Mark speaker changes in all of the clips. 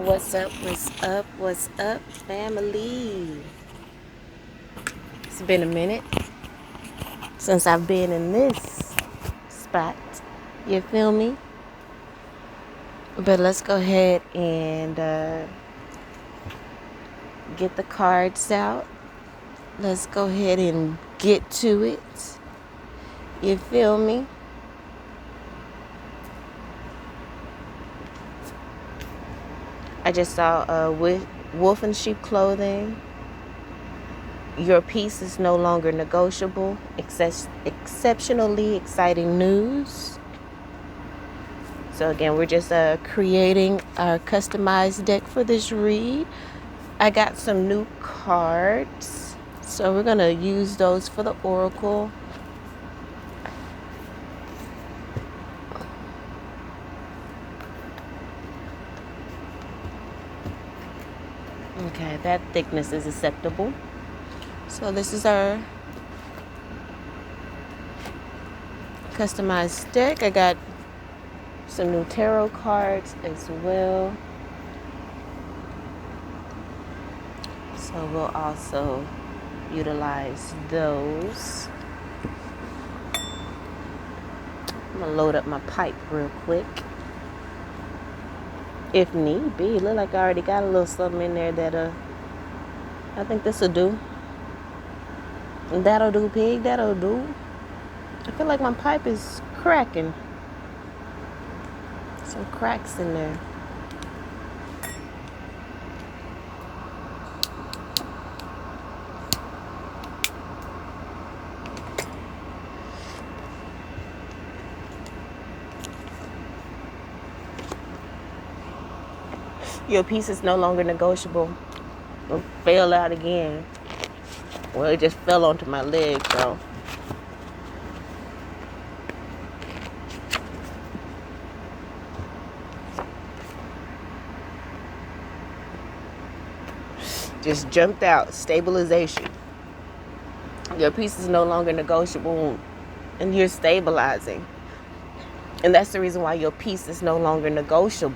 Speaker 1: What's up? What's up? What's up, family? It's been a minute since I've been in this spot. You feel me? But let's go ahead and get the cards out. Let's go ahead and get to it. You feel me? I just saw wolf in sheep clothing. Your peace is no longer negotiable. Exceptionally exciting news. So again, we're just creating our customized deck for this read. I got some new cards, so we're gonna use those for the oracle. Okay, that thickness is acceptable. So this is our customized deck. I got some new tarot cards as well. So we'll also utilize those. I'm gonna load up my pipe real quick. If need be. Look like I already got a little something in there that I think this'll do. That'll do, pig, that'll do. I feel like my pipe is cracking. Some cracks in there. Your piece is no longer negotiable. It fell out again. Well, it just fell onto my leg, so. Just jumped out. Stabilization. Your piece is no longer negotiable, and you're stabilizing. And that's the reason why your piece is no longer negotiable.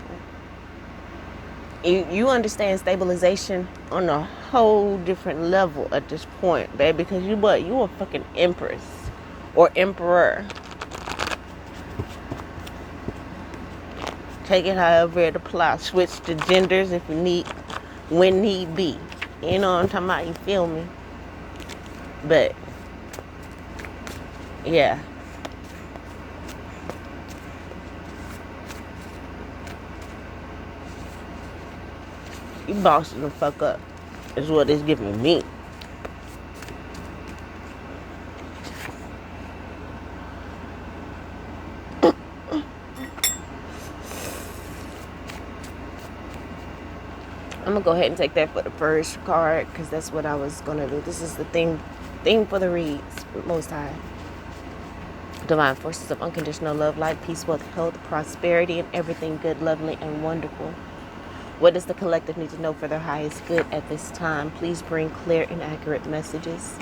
Speaker 1: You understand stabilization on a whole different level at this point, babe, because you a fucking empress or emperor. Take it however it applies. Switch the genders if you need, when need be. You know what I'm talking about? You feel me? But yeah. You bossing the fuck up is what it's giving me. I'm gonna go ahead and take that for the first card because that's what I was gonna do. This is the theme for the reads. Most High. Divine forces of unconditional love, light, peace, wealth, health, prosperity, and everything good, lovely, and wonderful. What does the collective need to know for their highest good at this time? Please bring clear and accurate messages.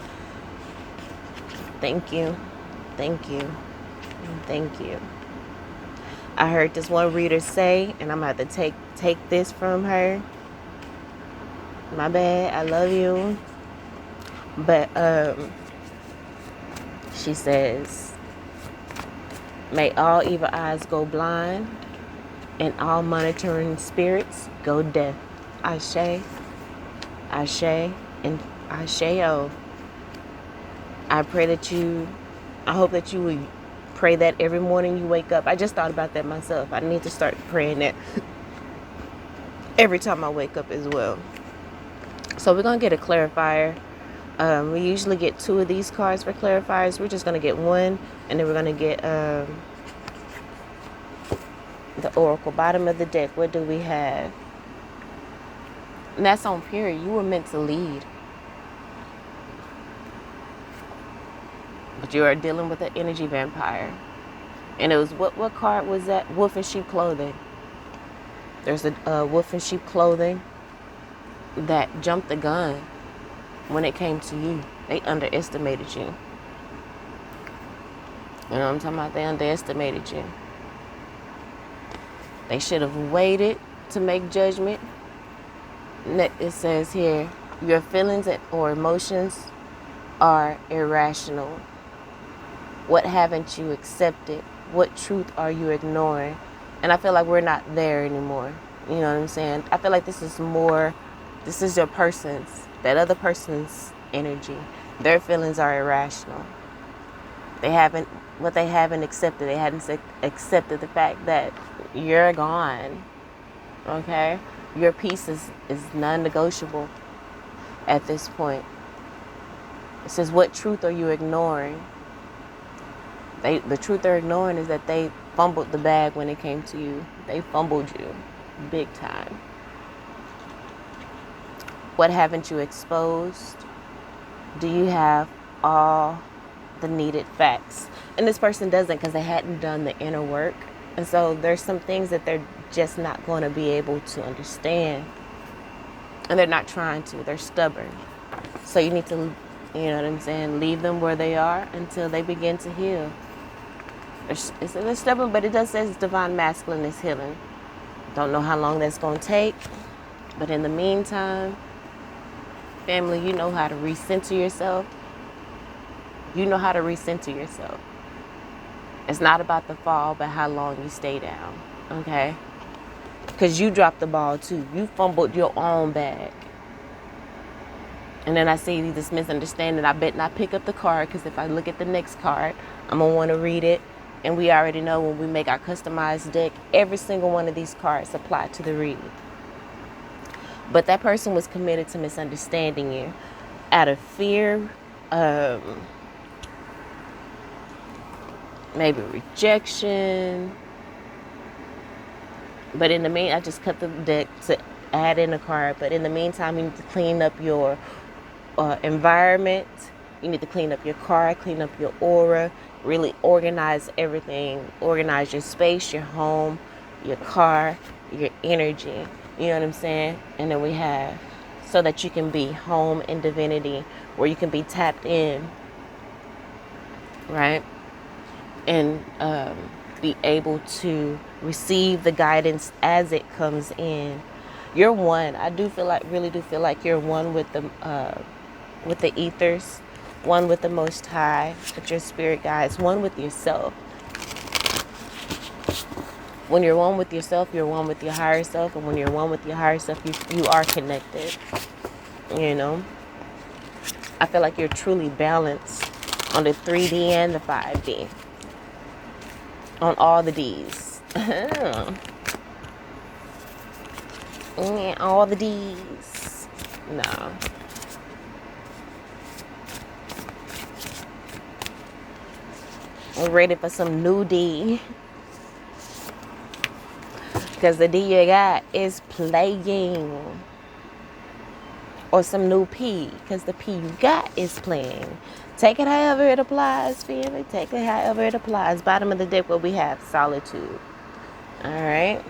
Speaker 1: Thank you. Thank you. And thank you. I heard this one reader say, and I'm going to have to take this from her. My bad. I love you. But she says, may all evil eyes go blind and all monitoring spirits go deaf. Ashe, Ashe, and Asheo. I hope that you would pray that every morning you wake up. I just thought about that myself. I need to start praying that every time I wake up as well. So we're going to get a clarifier. We usually get 2 of these cards for clarifiers. We're just going to get 1, and then we're going to get the oracle. Bottom of the deck, what do we have? And that's on period. You were meant to lead. But you are dealing with an energy vampire. And it was, what card was that? Wolf in sheep clothing. There's a wolf in sheep clothing that jumped the gun when it came to you. They underestimated you. You know what I'm talking about? They underestimated you. They should have waited to make judgment. It says here, your feelings or emotions are irrational. What haven't you accepted? What truth are you ignoring? And I feel like we're not there anymore. You know what I'm saying? I feel like this is your person's, that other person's energy. Their feelings are irrational. They haven't accepted. They hadn't accepted the fact that you're gone. Okay? Your peace is non-negotiable at this point. It says, what truth are you ignoring? The truth they're ignoring is that they fumbled the bag when it came to you. They fumbled you big time. What haven't you exposed? Do you have all the needed facts? And this person doesn't, because they hadn't done the inner work. And so there's some things that they're just not going to be able to understand. And they're not trying to. They're stubborn. So you need to, you know what I'm saying, leave them where they are until they begin to heal. They're stubborn, but it does say it's divine masculine is healing. Don't know how long that's going to take. But in the meantime, family, you know how to recenter yourself. You know how to recenter yourself. It's not about the fall, but how long you stay down. Okay? Because you dropped the ball too. You fumbled your own bag. And then I see this misunderstanding. I bet not pick up the card, because if I look at the next card, I'm going to want to read it. And we already know when we make our customized deck, every single one of these cards apply to the reading. But that person was committed to misunderstanding you out of fear, maybe rejection. But in the meantime, I just cut the deck to add in a card. But in the meantime, you need to clean up your environment. You need to clean up your car, clean up your aura, really organize everything. Organize your space, your home, your car, your energy. You know what I'm saying? And then we have, so that you can be home in divinity, where you can be tapped in, right? And be able to receive the guidance as it comes in. You're one. I really do feel like you're one with the ethers, one with the Most High, with your spirit guides, one with yourself. When you're one with yourself, you're one with your higher self. And when you're one with your higher self, you are connected. You know? I feel like you're truly balanced on the 3D and the 5D. On all the Ds. Yeah, all the Ds. No. I'm ready for some new D. Because the D you got is playing. Or some new P. Because the P you got is playing. Take it however it applies, family. Take it however it applies. Bottom of the deck where we have solitude. Alright.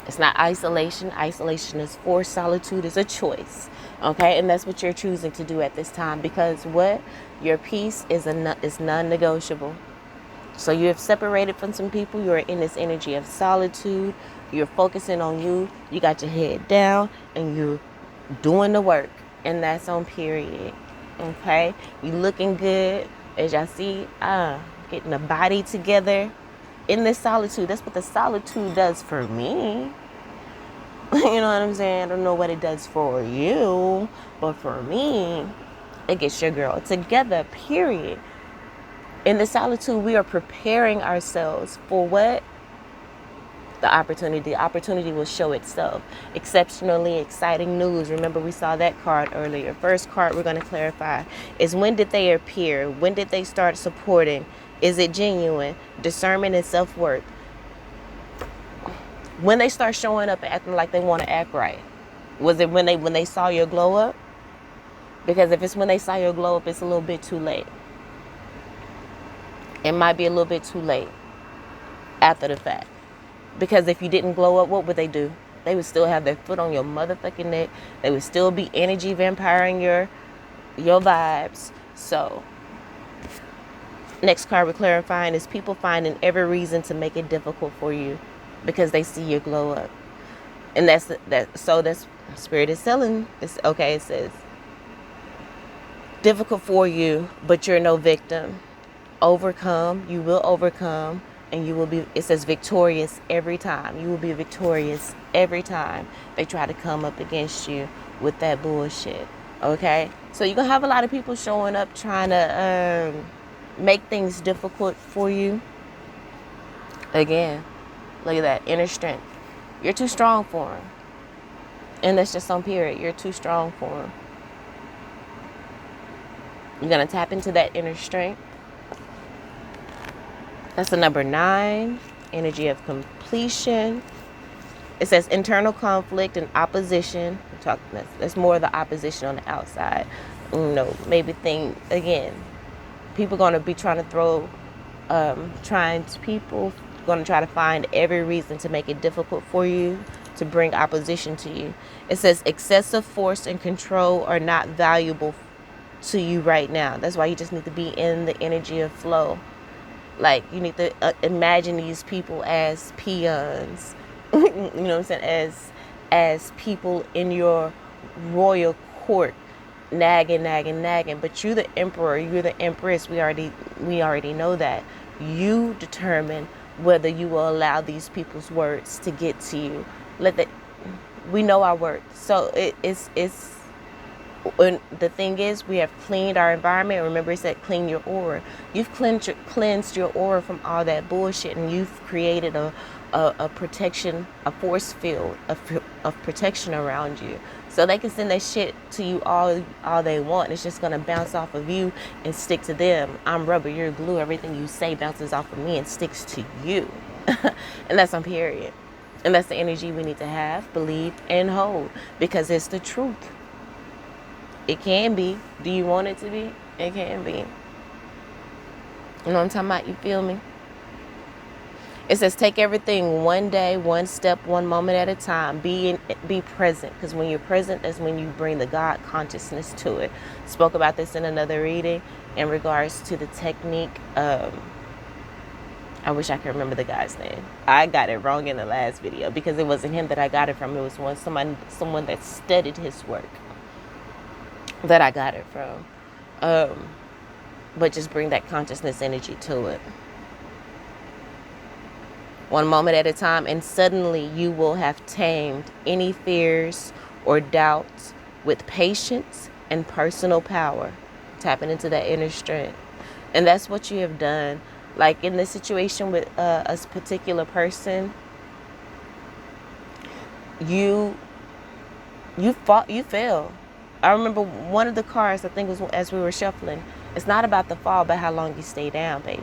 Speaker 1: It's not isolation. Isolation is forced. Solitude is a choice. Okay? And that's what you're choosing to do at this time. Because what? Your peace is non-negotiable. So you have separated from some people. You're in this energy of solitude. You're focusing on you. You got your head down and you're doing the work. And that's on period. Okay? You looking good. As y'all see, getting the body together in this solitude. That's what the solitude does for me. You know what I'm saying? I don't know what it does for you. But for me, it gets your girl together, period. In the solitude, we are preparing ourselves for what? The opportunity. The opportunity will show itself. Exceptionally exciting news. Remember, we saw that card earlier. First card we're going to clarify is, when did they appear? When did they start supporting? Is it genuine? Discernment and self-worth. When they start showing up acting like they want to act right. Was it when they saw your glow up? Because if it's when they saw your glow up, it's a little bit too late. It might be a little bit too late after the fact. Because if you didn't glow up, what would they do? They would still have their foot on your motherfucking neck. They would still be energy vampiring your vibes. So, next card we're clarifying is, people finding every reason to make it difficult for you. because they see your glow up. And that's Spirit is telling. It's okay. It says, difficult for you, but you're no victim. Overcome, you will overcome, and you will be, it says, victorious every time. You will be victorious every time they try to come up against you with that bullshit. Okay? So you're going to have a lot of people showing up trying to make things difficult for you. Again, look at that inner strength. You're too strong for them. And that's just on period. You're too strong for them. You're going to tap into that inner strength. That's the number 9, energy of completion. It says internal conflict and opposition. That's more of the opposition on the outside. Maybe people going to be trying to people going to try to find every reason to make it difficult for you, to bring opposition to you. It says excessive force and control are not valuable to you right now. That's why you just need to be in the energy of flow. Like, you need to imagine these people as peons, you know what I'm saying, as people in your royal court, nagging. But you're the emperor, you're the empress. We already know that. You determine whether you will allow these people's words to get to you. We know our worth. So it's. And the thing is, we have cleaned our environment. Remember, it said clean your aura. You've cleansed your aura from all that bullshit, and you've created a protection, a force field of protection around you. So they can send that shit to you all they want. It's just gonna bounce off of you and stick to them. I'm rubber, you're glue. Everything you say bounces off of me and sticks to you. And that's on period. And that's the energy we need to have, believe, and hold, because it's the truth. It can be. Do you want it to be? It can be. You know what I'm talking about? You feel me? It says take everything one day, one step, one moment at a time. Be present, because when you're present, that's when you bring the God consciousness to it. Spoke about this in another reading in regards to the technique. I wish I could remember the guy's name. I got it wrong in the last video because it wasn't him that I got it from. It was someone that studied his work that I got it from. But just bring that consciousness energy to it. One moment at a time, and suddenly you will have tamed any fears or doubts with patience and personal power. Tapping into that inner strength. And that's what you have done. Like in this situation with a particular person, you failed. I remember one of the cards, I think it was as we were shuffling, it's not about the fall, but how long you stay down, baby.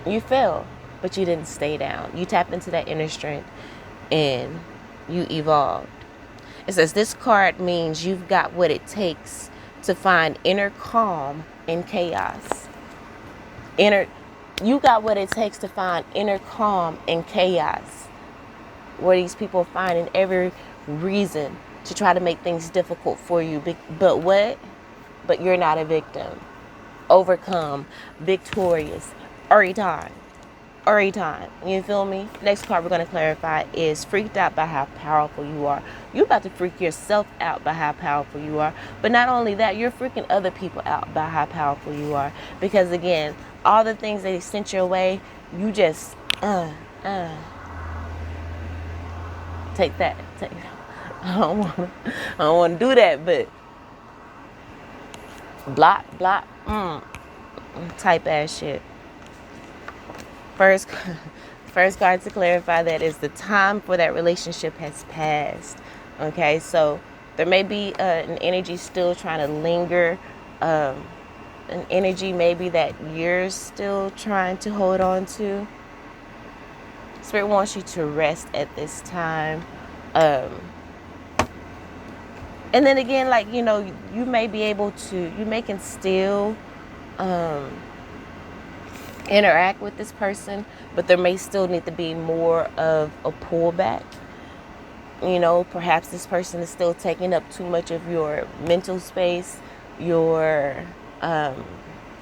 Speaker 1: You fell, but you didn't stay down. You tapped into that inner strength and you evolved. It says this card means you've got what it takes to find inner calm in chaos. You got what it takes to find inner calm in chaos, where these people are finding every reason to try to make things difficult for you. But what? But you're not a victim. Overcome, victorious, every time. You feel me? Next card we're going to clarify is freaked out by how powerful you are. You're about to freak yourself out by how powerful you are. But not only that, you're freaking other people out by how powerful you are. Because again, all the things they sent your way, you just take that. I don't want to do that, but block, type ass shit. First card to clarify that is the time for that relationship has passed. Okay, so there may be an energy still trying to linger, an energy maybe that you're still trying to hold on to. Spirit wants you to rest at this time. And then again, like, you know, you may be able to, you can still interact with this person, but there may still need to be more of a pullback. You know, perhaps this person is still taking up too much of your mental space, your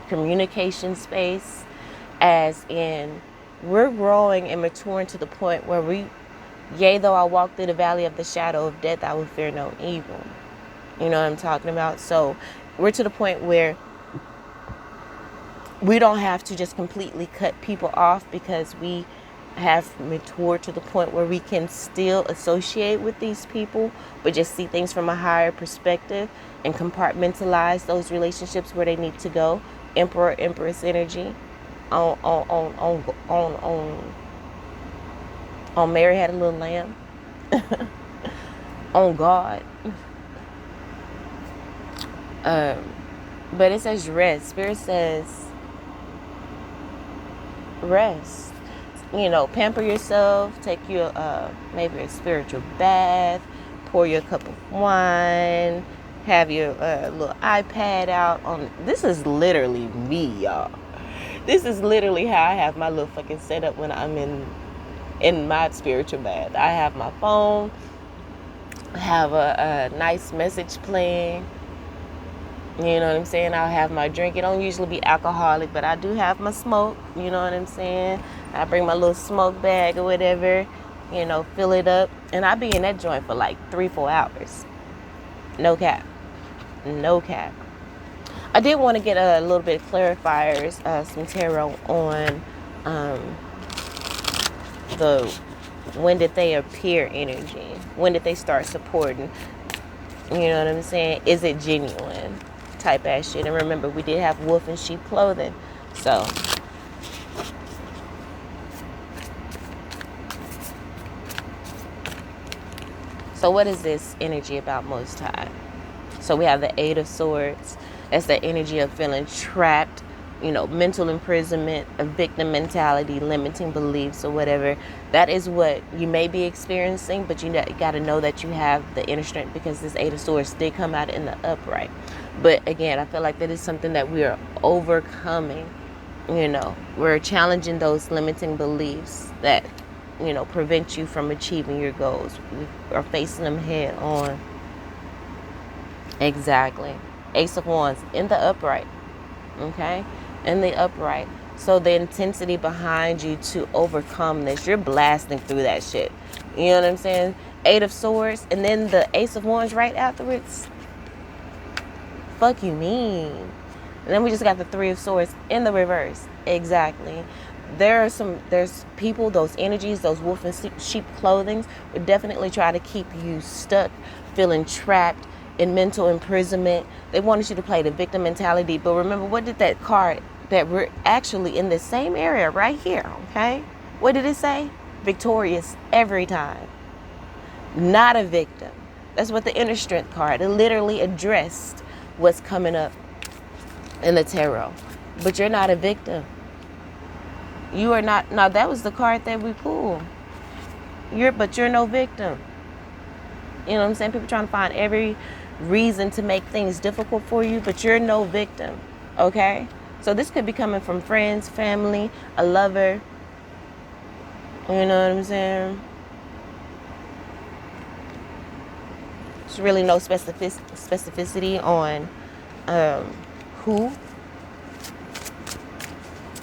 Speaker 1: communication space, as in we're growing and maturing to the point where yea, though I walk through the valley of the shadow of death, I will fear no evil. You know what I'm talking about? So we're to the point where we don't have to just completely cut people off, because we have matured to the point where we can still associate with these people, but just see things from a higher perspective and compartmentalize those relationships where they need to go. Emperor, Empress energy on Mary Had a Little Lamb, on God. But it says rest. Spirit says rest. You know, pamper yourself, take your maybe a spiritual bath, pour your cup of wine, have your little iPad out on. This is literally me, y'all. This is literally how I have my little fucking setup when I'm in my spiritual bath. I have my phone, have a nice message playing. You know what I'm saying? I'll have my drink. It don't usually be alcoholic, but I do have my smoke. You know what I'm saying? I bring my little smoke bag or whatever, you know, fill it up. And I be in that joint for like 3-4 hours. No cap. No cap. I did want to get a little bit of clarifiers, some tarot on the when did they appear energy? When did they start supporting? You know what I'm saying? Is it genuine? Type ass shit. And remember, we did have wolf and sheep clothing. So what is this energy about Most High? So we have the Eight of Swords. That's the energy of feeling trapped, you know, mental imprisonment, a victim mentality, limiting beliefs or whatever. That is what you may be experiencing, but you got to know that you have the inner strength, because this Eight of Swords did come out in the upright. But again, I feel like that is something that we are overcoming. You know, we're challenging those limiting beliefs that, you know, prevent you from achieving your goals. We are facing them head on. Exactly. Ace of Wands in the upright. Okay? In the upright. So the intensity behind you to overcome this, you're blasting through that shit. You know what I'm saying? Eight of Swords, and then the Ace of Wands right afterwards. Fuck you mean? And then we just got the Three of Swords in the reverse. Exactly. There's people, those energies, those wolf and sheep clothings would definitely try to keep you stuck, feeling trapped in mental imprisonment. They wanted you to play the victim mentality. But remember, what did that card, that we're actually in the same area right here, okay? What did it say? Victorious every time. Not a victim. That's what the inner strength card, it literally addressed what's coming up in the tarot. But you're not a victim. You are not. Now that was the card that we pulled. But you're no victim. You know what I'm saying? People trying to find every reason to make things difficult for you, but you're no victim. Okay? So this could be coming from friends, family, a lover. You know what I'm saying? There's really no specificity on who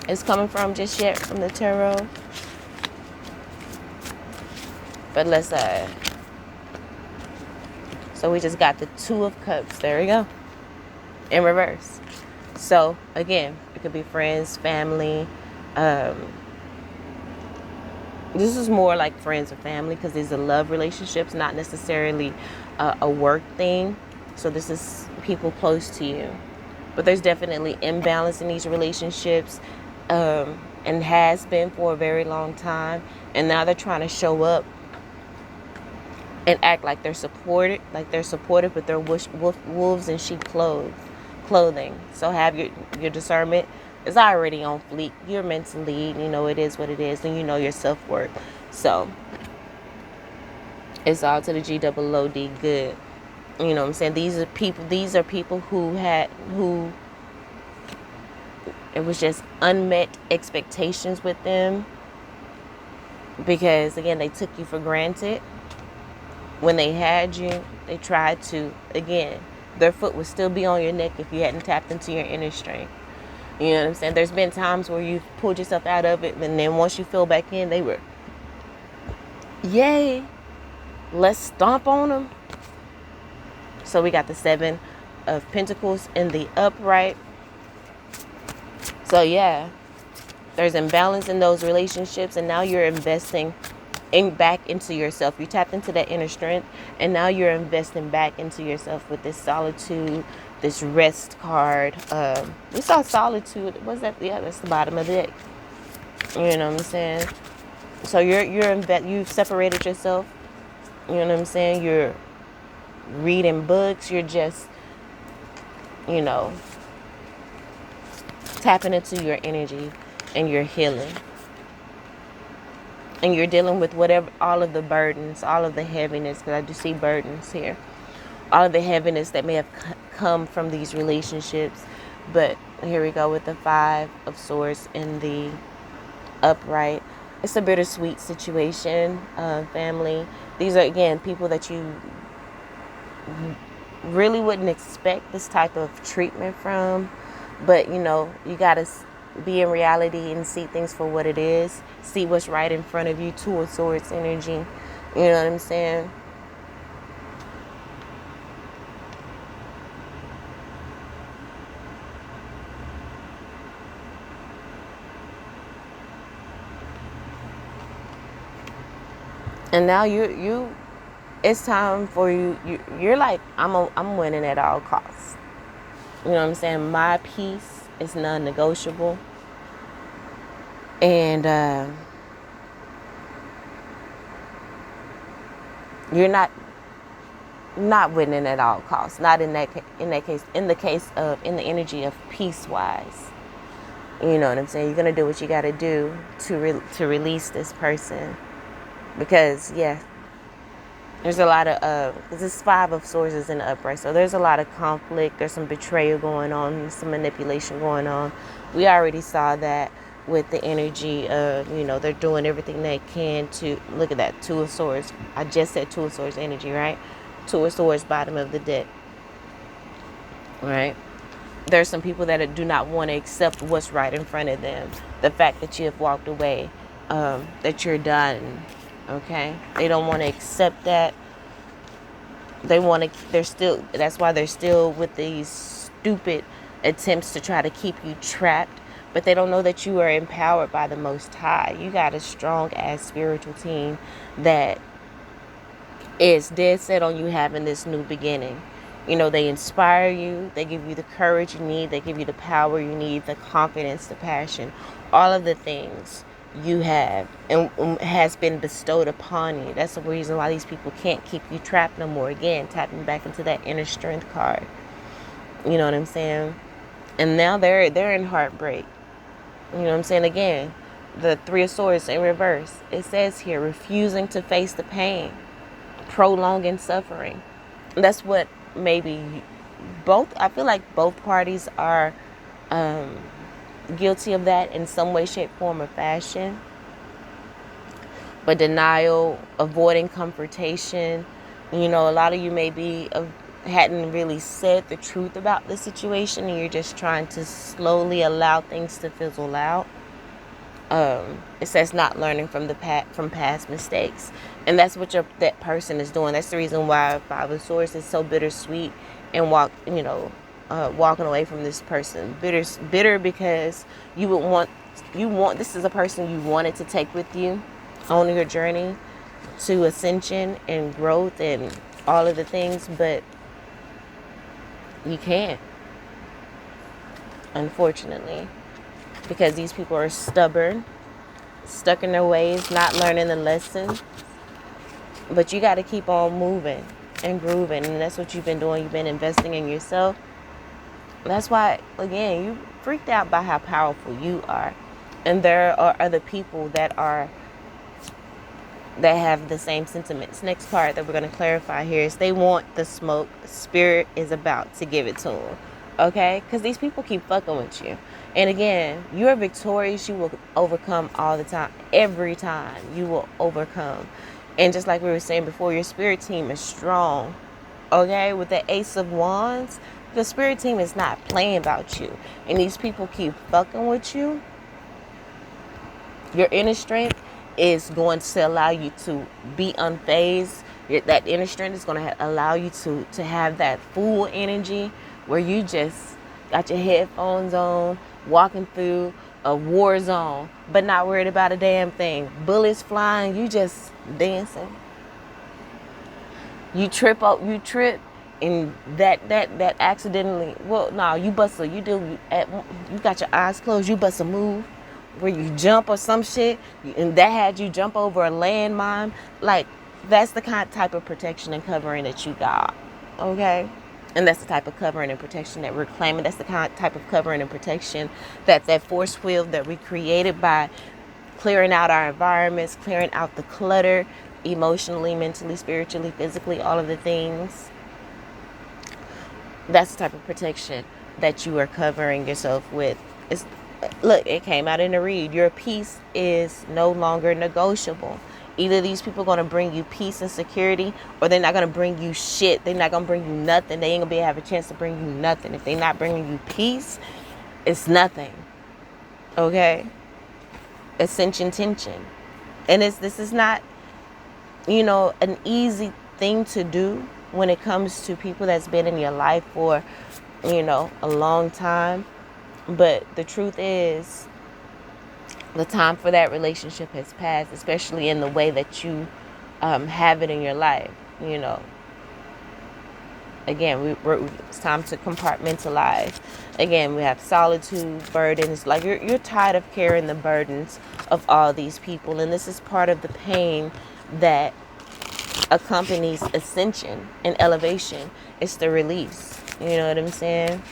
Speaker 1: it's coming from just yet from the tarot. But let's so we just got the Two of Cups. There we go. In reverse. So again, it could be friends, family. This is more like friends or family, because these are love relationships, not necessarily a work thing. So this is people close to you. But there's definitely imbalance in these relationships, and has been for a very long time. And now they're trying to show up and act like they're supported, but they're wolves in sheep clothing. So have your discernment is already on fleek. You're meant to lead. You know it is what it is, and you know your self-worth. So it's all to the G-double-O-D good. You know what I'm saying? These are people who it was just unmet expectations with them, because again, they took you for granted. When they had you, they tried to, again, their foot would still be on your neck if you hadn't tapped into your inner strength. You know what I'm saying? There's been times where you've pulled yourself out of it, and then once you feel back in, they were, yay, let's stomp on them. So we got the 7 of Pentacles in the upright. So yeah, there's imbalance in those relationships, and now you're investing back into yourself. You tapped into that inner strength, and now you're investing back into yourself with this solitude, this rest card. We saw solitude. What's that? Yeah, that's the bottom of the deck. You know what I'm saying? So you've separated yourself. You know what I'm saying? You're reading books. You're just, you know, tapping into your energy, and you're healing. And you're dealing with whatever, all of the burdens, all of the heaviness, because I do see burdens here. All of the heaviness that may have come from these relationships. But here we go with the 5 of Swords in the upright. It's a bittersweet situation, family. These are, again, people that you really wouldn't expect this type of treatment from. But, you know, you got to be in reality and see things for what it is. See what's right in front of you. 2 of Swords energy. You know what I'm saying? And now it's time for you. You're like, I'm winning at all costs. You know what I'm saying? My peace is non-negotiable. And you're not winning at all costs. Not in that case. In the energy of peace wise. You know what I'm saying? You're gonna do what you got to do to release this person, because yeah, there's a lot of because this 5 of Swords is in the upright, so there's a lot of conflict. There's some betrayal going on, some manipulation going on. We already saw that with the energy of, you know, they're doing everything they can to, look at that 2 of Swords. I just said 2 of Swords energy, right? 2 of Swords, bottom of the deck, right? There's some people that do not want to accept what's right in front of them. The fact that you have walked away, that you're done, okay? They don't want to accept that. That's why they're still with these stupid attempts to try to keep you trapped. But they don't know that you are empowered by the Most High. You got a strong ass spiritual team that is dead set on you having this new beginning. You know, they inspire you. They give you the courage you need. They give you the power you need, the confidence, the passion, all of the things you have and has been bestowed upon you. That's the reason why these people can't keep you trapped no more. Again, tapping back into that inner strength card. You know what I'm saying? And now they're in heartbreak. You know what I'm saying? Again, the 3 of Swords in reverse. It says here, refusing to face the pain, prolonging suffering. That's what maybe I feel like both parties are guilty of that in some way, shape, form, or fashion. But denial, avoiding confrontation. You know, a lot of you maybe hadn't really said the truth about the situation, and you're just trying to slowly allow things to fizzle out. It says not learning from past mistakes, and that's what that person is doing. That's the reason why 5 of Swords is so bittersweet, and walking away from this person, bitter because you want this is a person you wanted to take with you on your journey to ascension and growth and all of the things, but you can't, unfortunately. Because these people are stubborn, stuck in their ways, not learning the lesson. But you got to keep on moving and grooving. And that's what you've been doing. You've been investing in yourself. That's why, again, you freaked out by how powerful you are. And there are other people that have the same sentiments. Next card that we're going to clarify here is they want the smoke. Spirit is about to give it to them. Okay? Because these people keep fucking with you. And again, you are victorious. You will overcome all the time. Every time you will overcome. And just like we were saying before, your spirit team is strong. Okay? With the Ace of Wands, The spirit team is not playing about you. And these people keep fucking with you. Your inner strength is going to allow you to be unfazed. That inner strength is going to allow you to have that full energy where you just got your headphones on, walking through a war zone, but not worried about a damn thing. Bullets flying, you just dancing. You trip, and that accidentally. Well, no, you bust a. You got your eyes closed. You bust a move where you jump or some shit, and that had you jump over a landmine. Like, that's the type of protection and covering that you got. Okay. And that's the type of covering and protection that we're claiming. That's the type of covering and protection that force field that we created by clearing out our environments, clearing out the clutter, emotionally, mentally, spiritually, physically, all of the things. That's the type of protection that you are covering yourself with. Look, it came out in the read. Your peace is no longer negotiable. Either these people are going to bring you peace and security, or they're not going to bring you shit. They're not going to bring you nothing. They ain't going to have a chance to bring you nothing. If they're not bringing you peace, it's nothing. Okay? Ascension tension. And this is not, an easy thing to do when it comes to people that's been in your life for, a long time. But the truth is, the time for that relationship has passed, especially in the way that you have it in your life. Again, it's time to compartmentalize. Again, we have solitude, burdens. Like, you're tired of carrying the burdens of all these people, and this is part of the pain that accompanies ascension and elevation. It's the release. You know what I'm saying?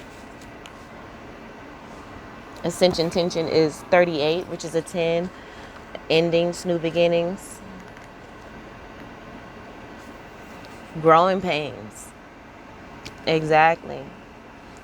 Speaker 1: Ascension tension is 38, which is a 10. Endings, new beginnings. Growing pains. Exactly.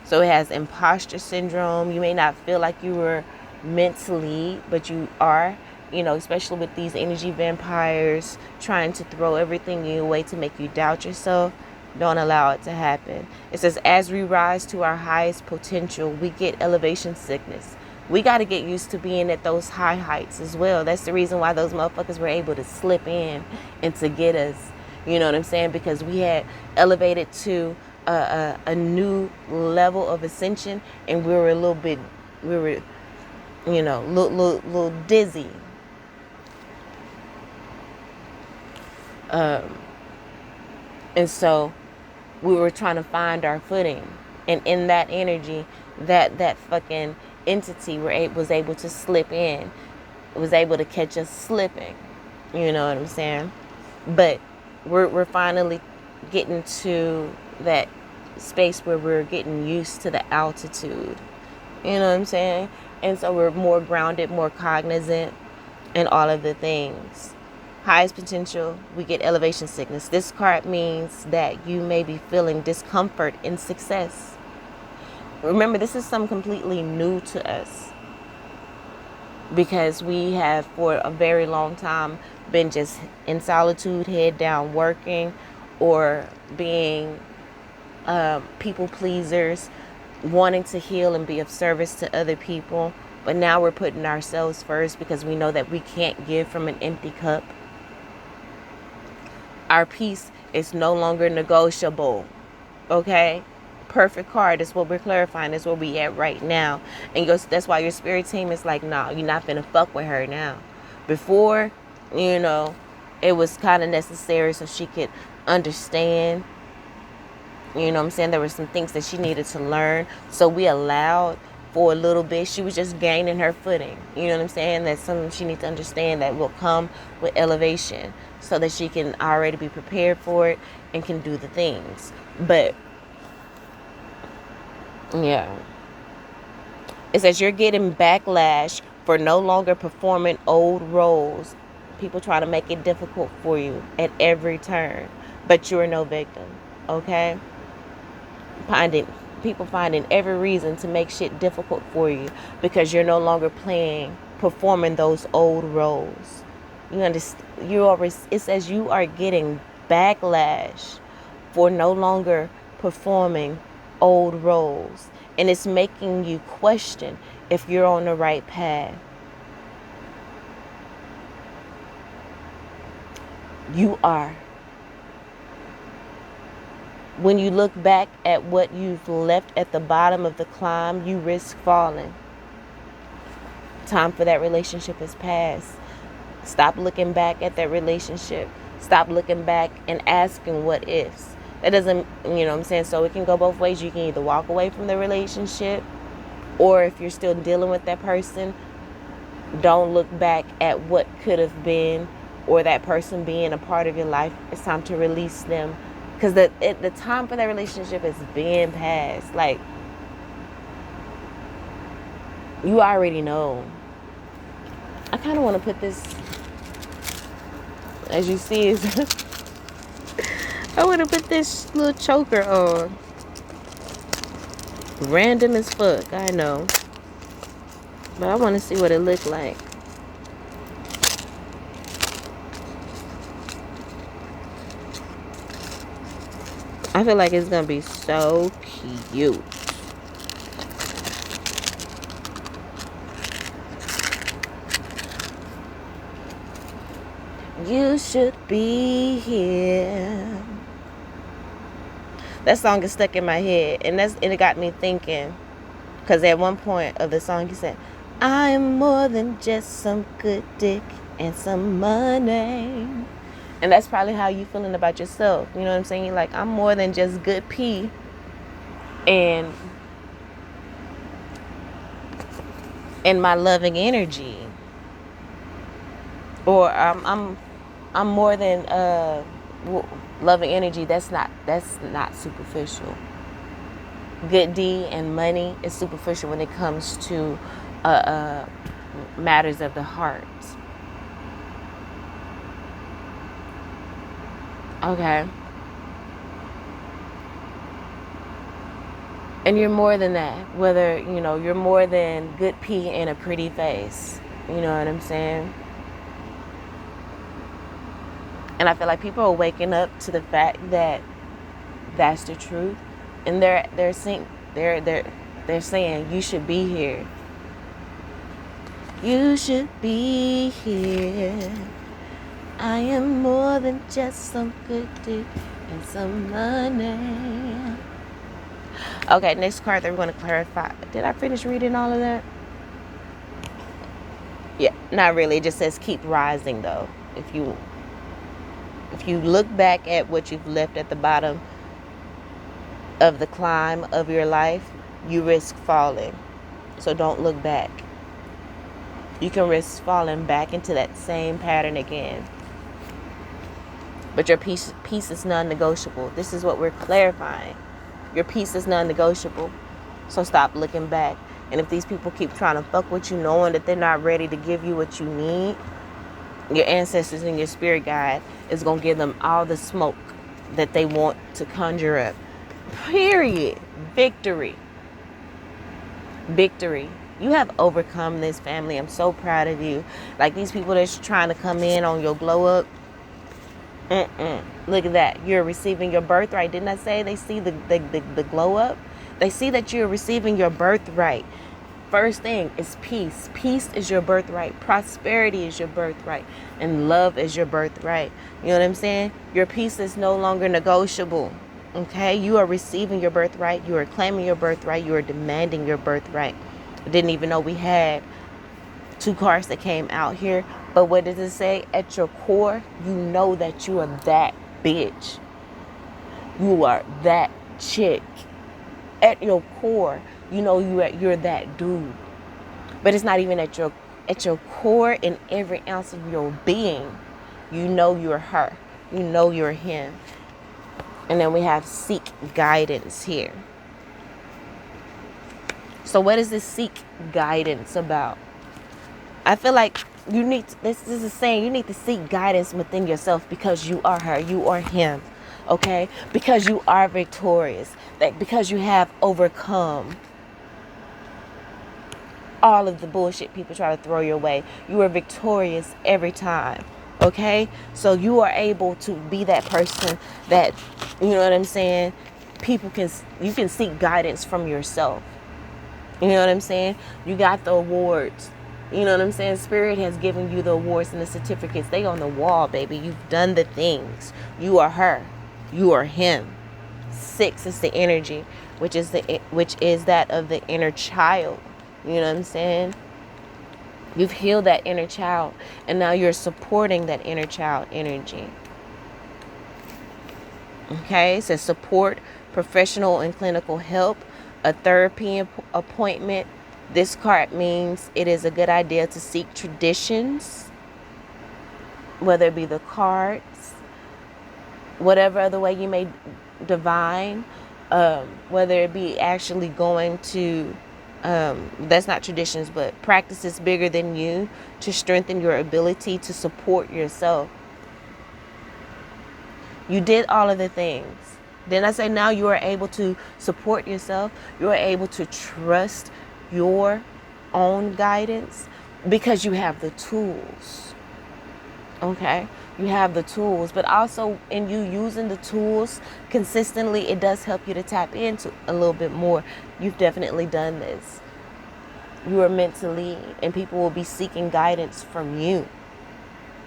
Speaker 1: So it has imposter syndrome. You may not feel like you were meant to lead, but you are. Especially with these energy vampires trying to throw everything in your way to make you doubt yourself. Don't allow it to happen. It says, as we rise to our highest potential, we get elevation sickness. We got to get used to being at those high heights as well. That's the reason why those motherfuckers were able to slip in and to get us. You know what I'm saying? Because we had elevated to a new level of ascension, and we were a little dizzy. And so we were trying to find our footing, and in that energy, that fucking entity was able to slip in, was able to catch us slipping. You know what I'm saying? But we're finally getting to that space where we're getting used to the altitude. You know what I'm saying? And so we're more grounded, more cognizant, and all of the things. Highest potential, we get elevation sickness. This card means that you may be feeling discomfort in success. Remember, this is something completely new to us, because we have for a very long time been just in solitude, head down, working, or being people pleasers, wanting to heal and be of service to other people. But now we're putting ourselves first because we know that we can't give from an empty cup. Our peace is no longer negotiable. Okay? Perfect card is what we're clarifying. That's where we at right now. And that's why your spirit team is like, nah, you're not finna fuck with her now. Before, it was kind of necessary so she could understand. You know what I'm saying? There were some things that she needed to learn. So we allowed for a little bit. She was just gaining her footing. You know what I'm saying? That's something she needs to understand that will come with elevation, so that she can already be prepared for it and can do the things. But yeah, it says you're getting backlash for no longer performing old roles. People try to make it difficult for you at every turn, but you're no victim. Okay? People finding every reason to make shit difficult for you because you're no longer performing those old roles. You understand? It says you are getting backlash for no longer performing old roles, and it's making you question if you're on the right path. You are. When you look back at what you've left at the bottom of the climb, you risk falling. Time for that relationship has passed. Stop looking back at that relationship. Stop looking back and asking what ifs. That doesn't, you know what I'm saying? So it can go both ways. You can either walk away from the relationship, or if you're still dealing with that person, don't look back at what could have been, or that person being a part of your life. It's time to release them, because the time for that relationship is being passed. Like, you already know. I kind of want to put this, as you see, is I want to put this little choker on. Random as fuck, I know. But I want to see what it looked like. I feel like it's going to be so cute. You should be here. That song is stuck in my head, and it got me thinking. Because at one point of the song, he said, "I am more than just some good dick and some money." And that's probably how you feeling about yourself. You know what I'm saying? You're like, I'm more than just good pee and my loving energy. Or I'm more than loving energy. That's not superficial. Good D and money is superficial when it comes to matters of the heart. Okay. And you're more than that. Whether, you're more than good pee and a pretty face. You know what I'm saying? And I feel like people are waking up to the fact that that's the truth, and they're saying you should be here. You should be here. I am more than just some good dick and some money. Okay, next card that we're going to clarify. Did I finish reading all of that? Yeah, not really. It just says keep rising, though. If you look back at what you've left at the bottom of the climb of your life, you risk falling. So don't look back. You can risk falling back into that same pattern again. But your peace is non-negotiable. This is what we're clarifying. Your peace is non-negotiable. So stop looking back. And if these people keep trying to fuck with you, knowing that they're not ready to give you what you need, your ancestors and your spirit guide is going to give them all the smoke that they want to conjure up. Period. Victory. Victory. You have overcome this, family. I'm so proud of you. Like these people that's trying to come in on your glow up. Look at that. You're receiving your birthright. Didn't I say they see the glow up? They see that you're receiving your birthright. First thing is peace. Peace is your birthright. Prosperity is your birthright. And love is your birthright. You know what I'm saying? Your peace is no longer negotiable. Okay? You are receiving your birthright. You are claiming your birthright. You are demanding your birthright. I didn't even know we had 2 cards that came out here. But what does it say? At your core, you know that you are that bitch. You are that chick. At your core, you know you're that dude. But it's not even at your core, in every ounce of your being. You know you're her. You know you're him. And then we have seek guidance here. So what is this seek guidance about? I feel like you need, this is saying you need to seek guidance within yourself, because you are her, you are him, okay? Because you are victorious, because you have overcome all of the bullshit people try to throw your way. You are victorious every time, okay? So you are able to be that person that, you know what I'm saying, you can seek guidance from yourself. You know what I'm saying? You got the awards. You know what I'm saying? Spirit has given you the awards and the certificates. They on the wall, baby. You've done the things. You are her. You are him. 6 is the energy, which is that of the inner child. You know what I'm saying? You've healed that inner child, and now you're supporting that inner child energy. Okay, so support professional and clinical help, a therapy appointment. This card means it is a good idea to seek traditions, whether it be the cards, whatever other way you may divine, whether it be actually going to, that's not traditions, but practices bigger than you to strengthen your ability to support yourself. You did all of the things. Then I say now you are able to support yourself. You are able to trust your own guidance because you have the tools. Okay? You have the tools, but also in you using the tools consistently, it does help you to tap into a little bit more. You've definitely done this. You are meant to lead, and people will be seeking guidance from you.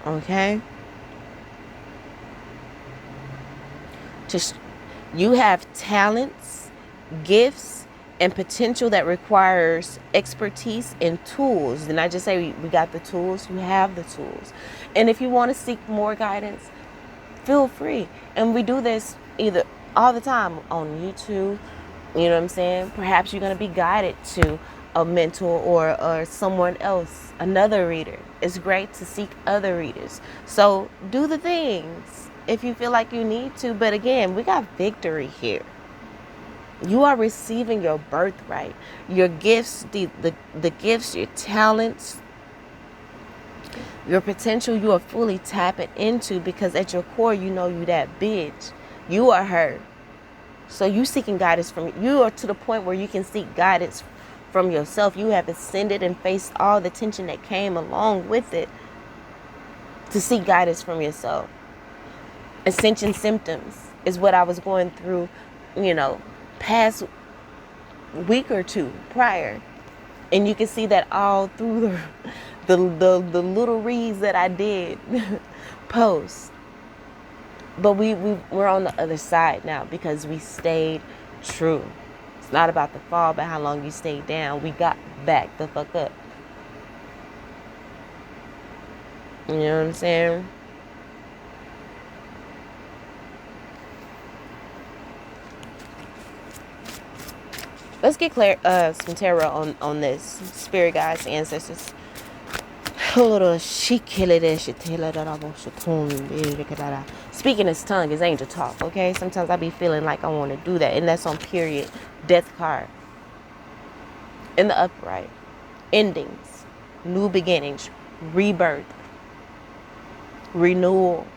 Speaker 1: Okay? You have talents, gifts, and potential that requires expertise and tools. And I just say we got the tools, you have the tools. And if you want to seek more guidance, feel free. And we do this either all the time on YouTube, you know what I'm saying? Perhaps you're going to be guided to a mentor or someone else, another reader. It's great to seek other readers. So do the things if you feel like you need to. But again, we got victory here. You are receiving your birthright, your gifts, the gifts, your talents, your potential. You are fully tapping into, because at your core, you know you that bitch. You are her. So you seeking guidance from you are to the point where you can seek guidance from yourself. You have ascended and faced all the tension that came along with it to seek guidance from yourself. Ascension symptoms is what I was going through, past week or two prior, and you can see that all through the little reads that I did post. But we're on the other side now because we stayed true. It's not about the fall, but how long you stayed down. We got back the fuck up. You know what I'm saying? Let's get some tarot on this. Spirit guides, ancestors. Speaking his tongue is angel talk, okay? Sometimes I be feeling like I want to do that. And that's on period. Death card. In the upright. Endings. New beginnings. Rebirth. Renewal.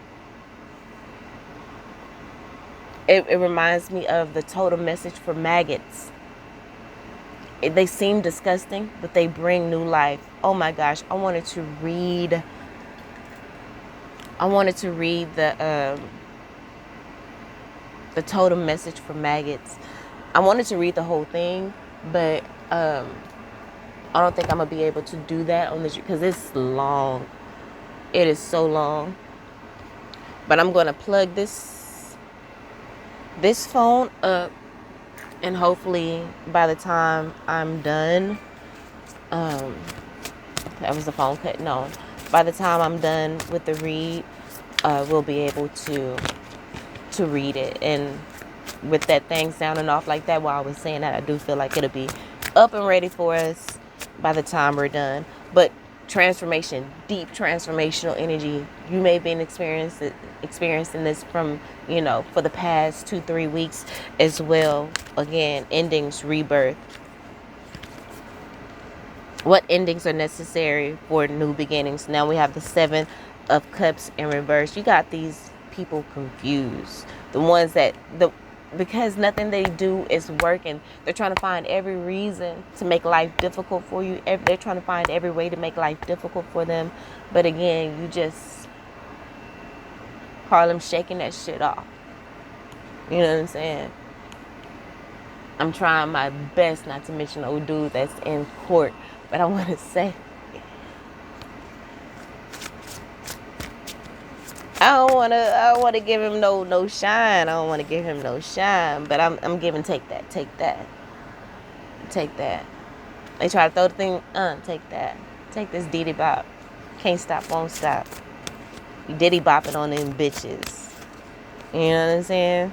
Speaker 1: It reminds me of the totem message for maggots. They seem disgusting, but they bring new life. Oh my gosh, I wanted to read the totem message for maggots. I wanted to read the whole thing, but I don't think I'm gonna be able to do that on this because it's long. It is so long. But I'm gonna plug this phone up. And hopefully by the time I'm done, that was the phone cutting on. By the time I'm done with the read, we'll be able to read it. And with that thing sounding off like that while I was saying that, I do feel like it'll be up and ready for us by the time we're done. But transformation, deep transformational energy. You may have been experiencing this from, for the past 2-3 weeks as well. Again, endings, rebirth. What endings are necessary for new beginnings? Now we have the 7 of Cups in reverse. You got these people confused. The ones that because nothing they do is working. They're trying to find every reason to make life difficult for you. They're trying to find every way to make life difficult for them. But again, you just call them shaking that shit off. You know what I'm saying? I'm trying my best not to mention old dude that's in court, but I want to say I don't want to give him no shine. I don't want to give him no shine, but I'm giving take that, take that, take that. They try to throw the thing, take that, take this Diddy bop. Can't stop, won't stop. You Diddy bopping on them bitches. You know what I'm saying?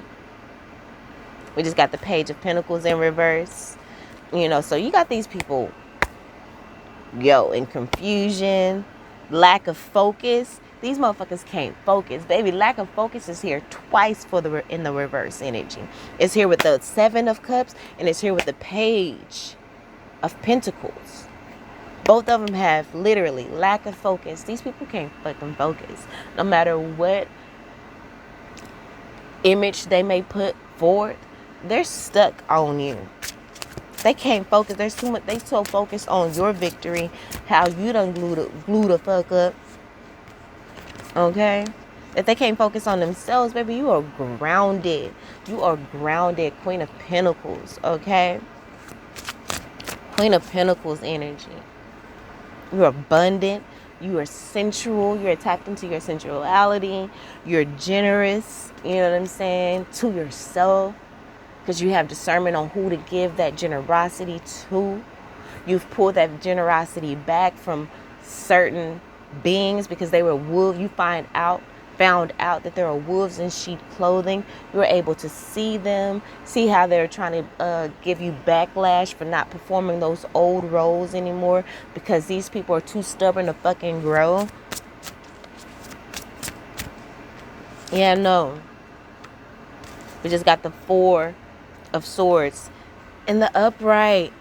Speaker 1: We just got the Page of Pentacles in reverse. You know, so you got these people, in confusion, lack of focus. These motherfuckers can't focus. Baby, lack of focus is here twice in the reverse energy. It's here with the Seven of Cups, and it's here with the Page of Pentacles. Both of them have literally lack of focus. These people can't fucking focus. No matter what image they may put forward, they're stuck on you. They can't focus. There's too much. They so focused on your victory, how you done glue the fuck up. Okay? If they can't focus on themselves, baby, you are grounded. You are grounded. Queen of Pentacles. Okay? Queen of Pentacles energy. You're abundant. You are sensual. You're tapped into your sensuality. You're generous. You know what I'm saying? To yourself. Because you have discernment on who to give that generosity to. You've pulled that generosity back from certain beings because they were wolves. You found out that there are wolves in sheep clothing. You're able to see them, see how they're trying to give you backlash for not performing those old roles anymore because these people are too stubborn to fucking grow. Yeah, no. We just got the Four of Swords in the upright.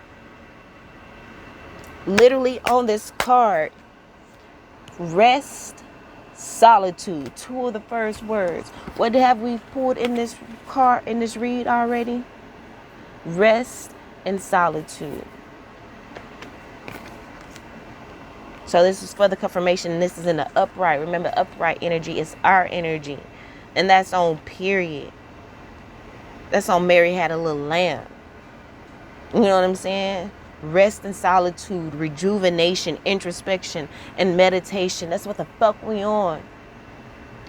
Speaker 1: Literally on this card, rest, solitude, two of the first words. What have we pulled in this card, in this read already? Rest and solitude. So this is for the confirmation. This is in the upright. Remember, upright energy is our energy. And that's on period. That's on Mary Had a Little Lamb. You know what I'm saying? Rest and solitude, rejuvenation, introspection, and meditation. That's what the fuck we on.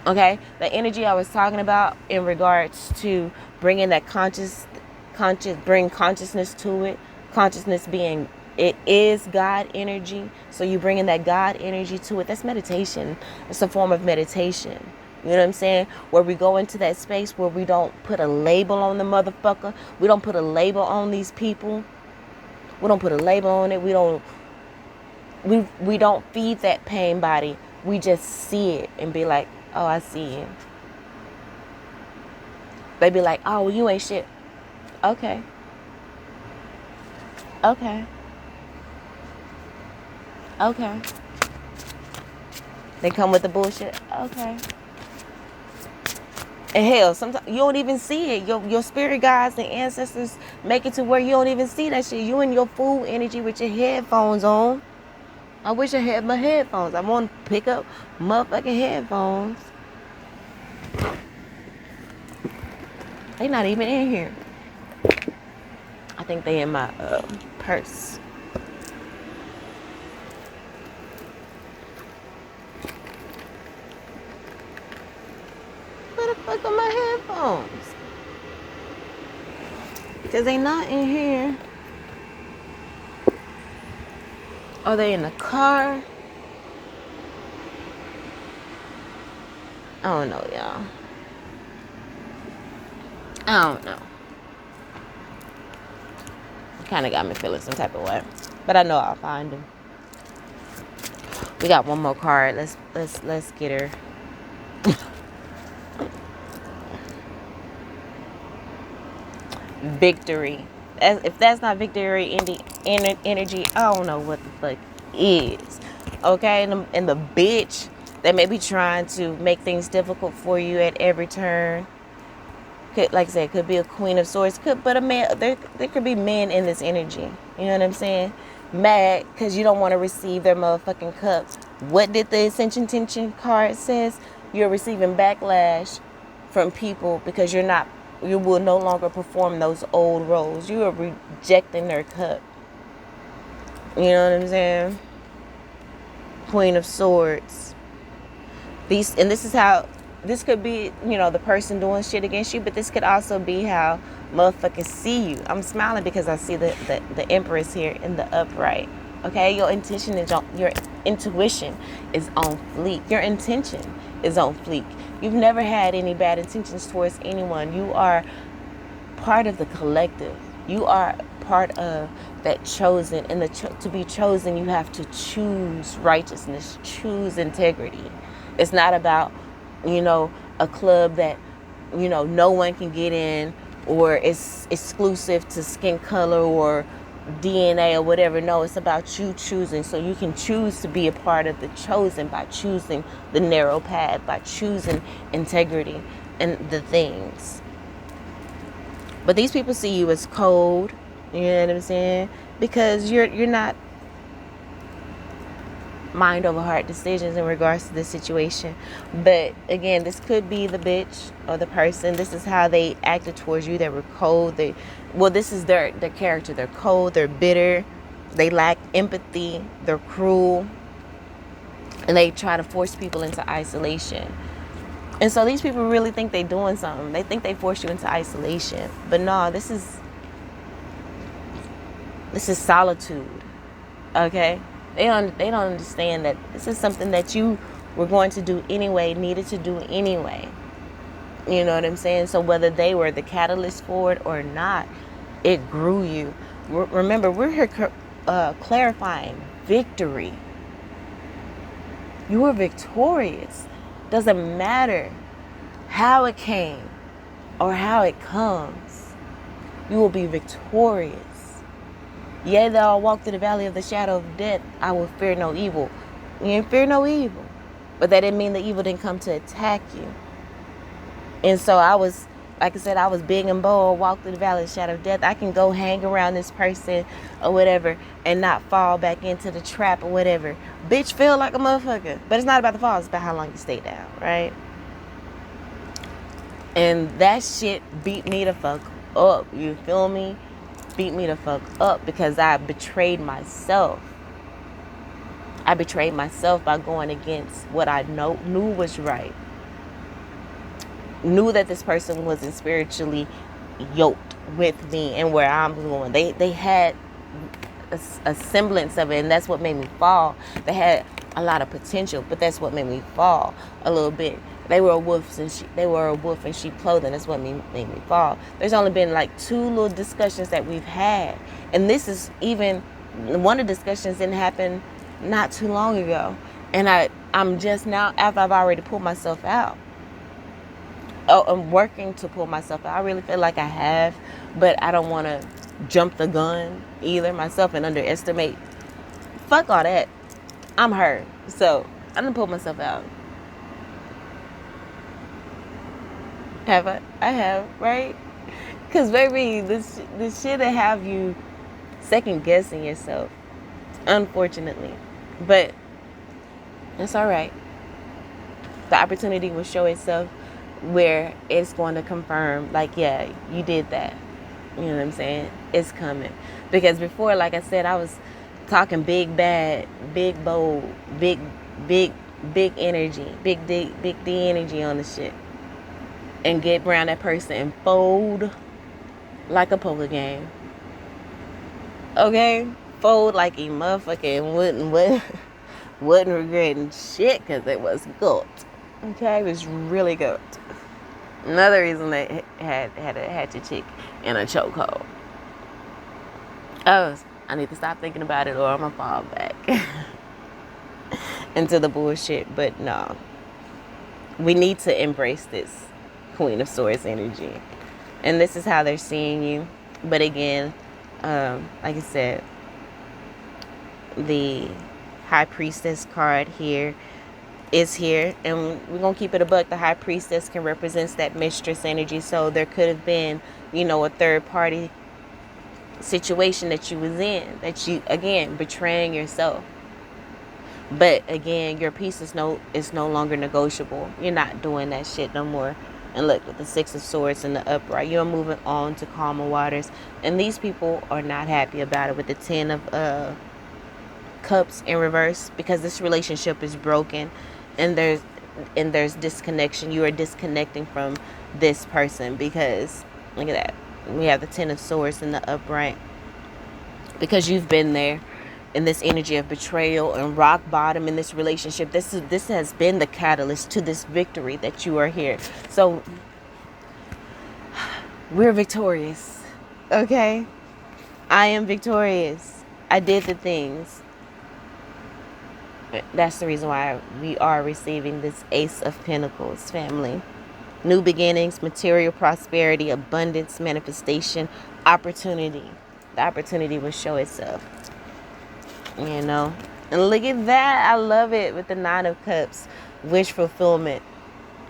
Speaker 1: Okay? The energy I was talking about in regards to bringing that bring consciousness to it. Consciousness being, it is God energy. So you bringing that God energy to it. That's meditation. It's a form of meditation. You know what I'm saying? Where we go into that space where we don't put a label on the motherfucker. We don't put a label on these people. We don't put a label on it. We don't feed that pain body. We just see it and be like, oh, I see it. They be like, oh, you ain't shit. Okay. Okay. Okay. They come with the bullshit. Okay. And hell, sometimes you don't even see it. Your spirit guides and ancestors make it to where you don't even see that shit. You in your full energy with your headphones on. I wish I had my headphones. I want to pick up motherfucking headphones. They not even in here. I think they in my purse. Where the fuck are my headphones? Because they not in here. Are they in the car? I don't know, y'all. I don't know. Kind of got me feeling some type of way, but I know I'll find them. We got one more card. Let's get her. Victory. If that's not victory energy, I don't know what the fuck is. Okay, and the bitch that may be trying to make things difficult for you at every turn. Could, like I said, could be a Queen of Swords. But a man, there could be men in this energy. You know what I'm saying? Mad because you don't want to receive their motherfucking cups. What did the Ascension Tension card says? You're receiving backlash from people because you're not You will no longer perform those old roles. You are rejecting their cup. You know what I'm saying? Queen of Swords. This is how, this could be, the person doing shit against you, but this could also be how motherfuckers see you. I'm smiling because I see the Empress here in the upright. Okay, your intuition is on fleek. Your intention is on fleek. You've never had any bad intentions towards anyone. You are part of the collective. You are part of that chosen, and to be chosen, you have to choose righteousness, choose integrity. It's not about, a club that, no one can get in, or it's exclusive to skin color or DNA or whatever. No, it's about you choosing. So you can choose to be a part of the chosen by choosing the narrow path, by choosing integrity and the things. But these people see you as cold, you know what I'm saying? Because you're not mind over heart decisions in regards to the situation. But again, this could be the bitch or the person. This is how they acted towards you. They were cold. This is their character. They're cold, they're bitter, they lack empathy, they're cruel, and they try to force people into isolation. And so these people really think they're doing something. They think they force you into isolation. But no, this is solitude. Okay? They don't understand that this is something that you were going to do anyway, needed to do anyway. You know what I'm saying? So whether they were the catalyst for it or not, it grew you. Remember, we're here clarifying victory. You were victorious. Doesn't matter how it came or how it comes. You will be victorious. Yea, though I walk through the valley of the shadow of death, I will fear no evil. You didn't fear no evil. But that didn't mean the evil didn't come to attack you. And so I was, like I said, I was big and bold, walk through the valley of the shadow of death. I can go hang around this person or whatever and not fall back into the trap or whatever. Bitch, feel like a motherfucker. But it's not about the fall, it's about how long you stay down, right? And that shit beat me the fuck up. You feel me? Beat me the fuck up because I betrayed myself. I betrayed myself by going against what I knew was right. Knew that this person wasn't spiritually yoked with me and where I'm going. They had a semblance of it, and that's what made me fall. They had a lot of potential, but that's what made me fall a little bit. They were a wolf in sheep clothing. That's what made me fall. There's only been like 2 little discussions that we've had, and this is even one of the discussions didn't happen not too long ago, and I'm just now, after I've already pulled myself out. I'm working to pull myself out. I really feel like I have, but I don't want to jump the gun either myself and underestimate. Fuck all that. I'm her, so I'm gonna pull myself out. Have I? I have, right? Because baby, this shit'll have you second guessing yourself, unfortunately. But it's all right. The opportunity will show itself where it's going to confirm, like, yeah, you did that. You know what I'm saying? It's coming. Because before, like I said, I was talking big bad, big bold, big energy, big D energy on the shit. And get around that person and fold like a poker game. Okay? Fold like a motherfucker wasn't regretting shit because it was good. Okay? It was really good. Another reason they had a hatchet chick in a chokehold. Oh, I need to stop thinking about it or I'm gonna fall back into the bullshit. But no. We need to embrace this Queen of Swords energy. And this is how they're seeing you. But again, like I said, the High Priestess card here is here, and we're gonna keep it a buck. The High Priestess can represent that mistress energy, so there could have been, a third party situation that you was in, that you, again, betraying yourself. But again, your peace is no longer negotiable. You're not doing that shit no more. And look, with the Six of Swords and the upright, you're moving on to calmer waters. And these people are not happy about it with the Ten of Cups in reverse, because this relationship is broken, and there's disconnection. You are disconnecting from this person because look at that. We have the Ten of Swords in the upright, because you've been there in this energy of betrayal and rock bottom in this relationship. This has been the catalyst to this victory that you are here. So we're victorious. Okay? I am victorious. I did the things. That's the reason why we are receiving this Ace of Pentacles, family. New beginnings, material prosperity, abundance, manifestation, opportunity. The opportunity will show itself. You know, and look at that. I love it with the Nine of Cups. Wish fulfillment.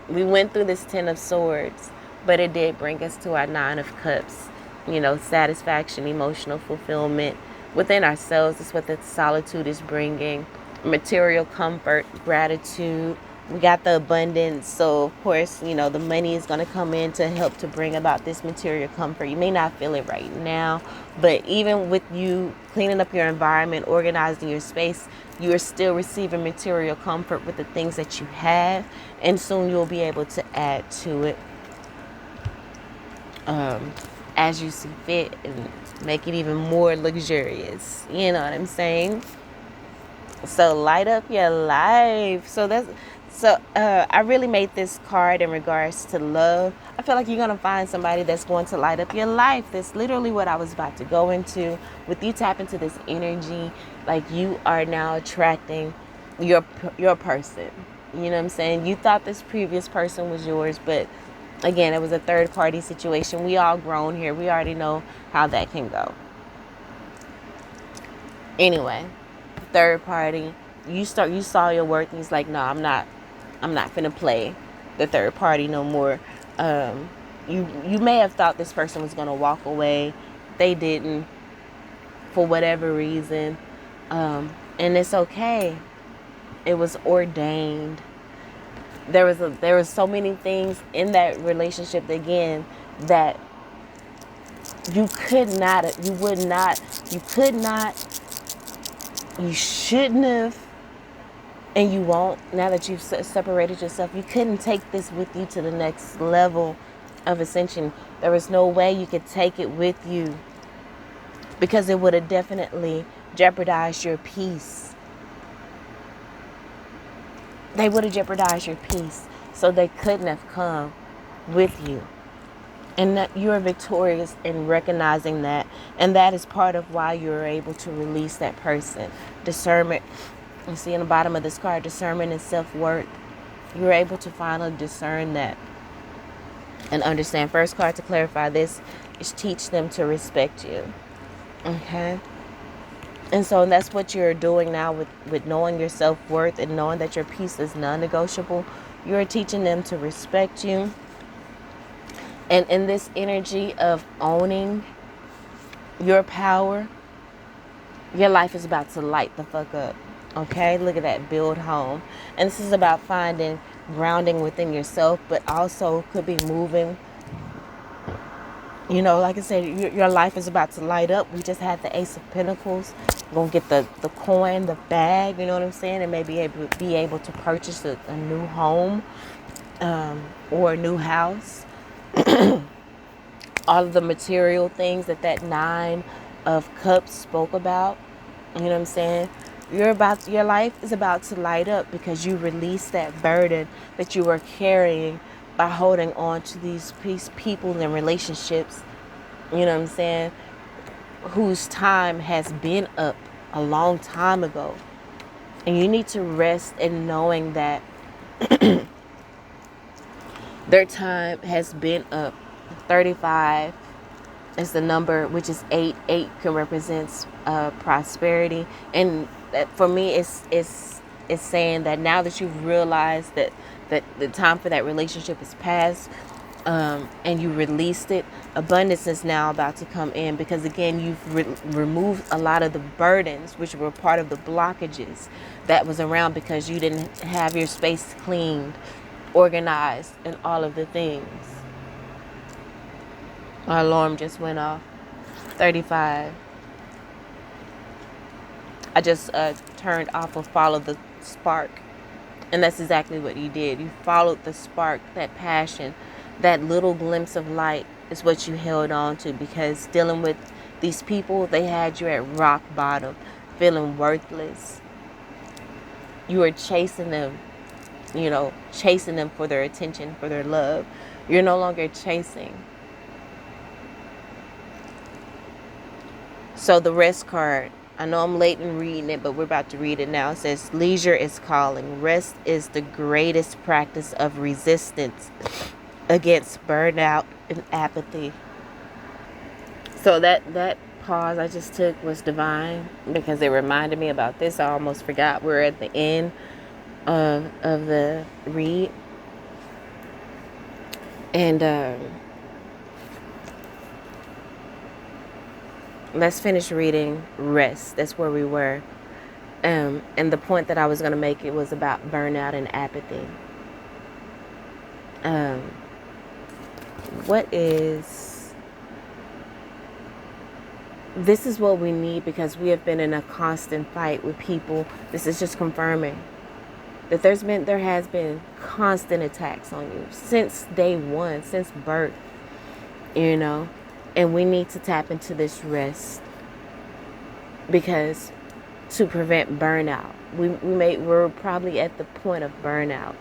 Speaker 1: We went through this Ten of Swords, but it did bring us to our Nine of Cups. You know, satisfaction, emotional fulfillment within ourselves is what the solitude is bringing. Material comfort, gratitude. We got the abundance. So, of course, you know, the money is going to come in to help to bring about this material comfort. You may not feel it right now, but even with you cleaning up your environment, organizing your space, you are still receiving material comfort with the things that you have. And soon you'll be able to add to it as you see fit and make it even more luxurious. You know what I'm saying? So light up your life. I really made this card in regards to love. I feel like you're going to find somebody that's going to light up your life. That's literally what I was about to go into. With you tap into this energy, like you are now attracting your person. You know what I'm saying? You thought this previous person was yours, but again, it was a third party situation. We all grown here. We already know how that can go. Anyway, third party, you saw your worth, and he's like, no, I'm not finna play the third party no more. You may have thought this person was gonna walk away. They didn't, for whatever reason, and it's okay. It was ordained. There was so many things in that relationship again that you could not, you would not, you could not, you shouldn't have, and you won't. Now that you've separated yourself, you couldn't take this with you to the next level of ascension. There was no way you could take it with you, because it would have definitely jeopardized your peace. They would have jeopardized your peace, so they couldn't have come with you. And that you're victorious in recognizing that. And that is part of why you're able to release that person. Discernment. You see in the bottom of this card, discernment and self-worth. You're able to finally discern that and understand. First card to clarify this is teach them to respect you. Okay? And so that's what you're doing now with knowing your self-worth and knowing that your peace is non-negotiable. You're teaching them to respect you. And in this energy of owning your power, your life is about to light the fuck up. Okay? Look at that. Build home. And this is about finding grounding within yourself, but also could be moving. You know, like I said, your life is about to light up. We just had the Ace of Pentacles. You're going to get the coin, the bag, you know what I'm saying? And maybe be able to purchase a new home or a new house. All of the material things that Nine of Cups spoke about. You know what I'm saying? Your life is about to light up because you release that burden that you were carrying by holding on to these people and relationships, you know what I'm saying, whose time has been up a long time ago. And you need to rest in knowing that their time has been up. 35 is the number, which is 8. 8 can represent prosperity. And that, for me, it's saying that now that you've realized that the time for that relationship is past, and you released it, abundance is now about to come in, because again, you've removed a lot of the burdens which were part of the blockages that was around because you didn't have your space cleaned. organized in all of the things. My alarm just went off. 35. I just turned off of follow the spark. And that's exactly what you did. You followed the spark, that passion, that little glimpse of light is what you held on to, because dealing with these people, they had you at rock bottom, feeling worthless. You were chasing them, chasing them for their attention, for their love. You're no longer chasing. So the rest card, I know I'm late in reading it, but we're about to read it now. It says, leisure is calling. Rest is the greatest practice of resistance against burnout and apathy. So that pause I just took was divine, because it reminded me about this. I almost forgot. We're at the end of the read. And let's finish reading rest. That's where we were. And the point that I was going to make, it was about burnout and apathy. This is what we need, because we have been in a constant fight with people. This is just confirming that there has been constant attacks on you since day one, since birth, and we need to tap into this rest, because to prevent burnout, we're probably at the point of burnout,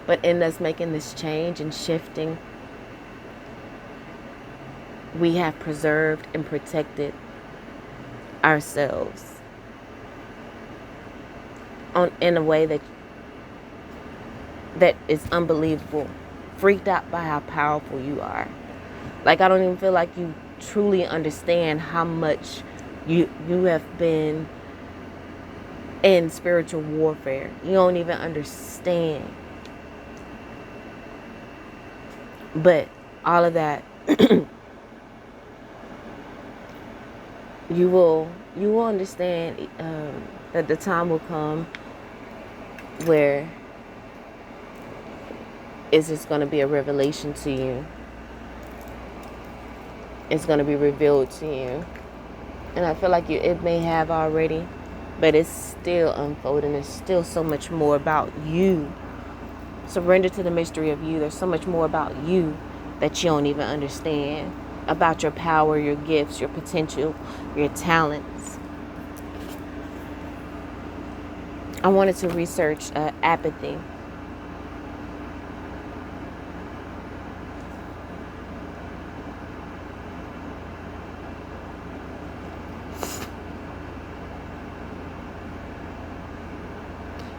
Speaker 1: but in us making this change and shifting, we have preserved and protected ourselves in a way that is unbelievable. Freaked out by how powerful you are. Like, I don't even feel like you truly understand how much you have been in spiritual warfare. You don't even understand. But all of that, you will understand that the time will come where it's just going to be a revelation to you. It's going to be revealed to you. And I feel like it may have already, but it's still unfolding. There's still so much more about you. Surrender to the mystery of you. There's so much more about you that you don't even understand. About your power, your gifts, your potential, your talents. I wanted to research apathy.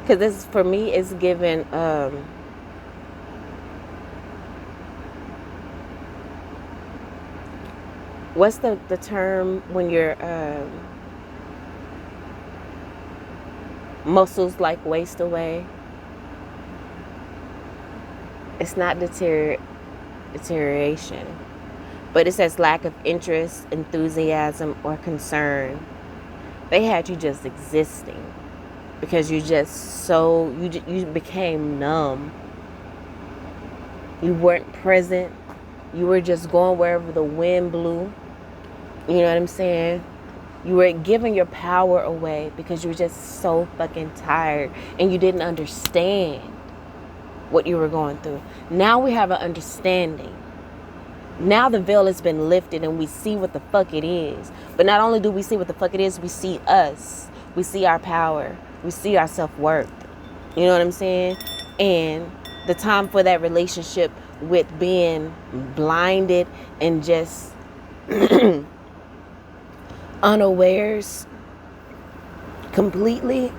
Speaker 1: Because this, for me, is given what's the term when your muscles like waste away? It's not deterioration, but it says lack of interest, enthusiasm, or concern. They had you just existing, because you became numb. You weren't present. You were just going wherever the wind blew. You know what I'm saying? You were giving your power away because you were just so fucking tired, and you didn't understand what you were going through. Now we have an understanding. Now the veil has been lifted and we see what the fuck it is. But not only do we see what the fuck it is, we see us. We see our power. We see our self-worth. You know what I'm saying? And the time for that relationship with being blinded and just unawares completely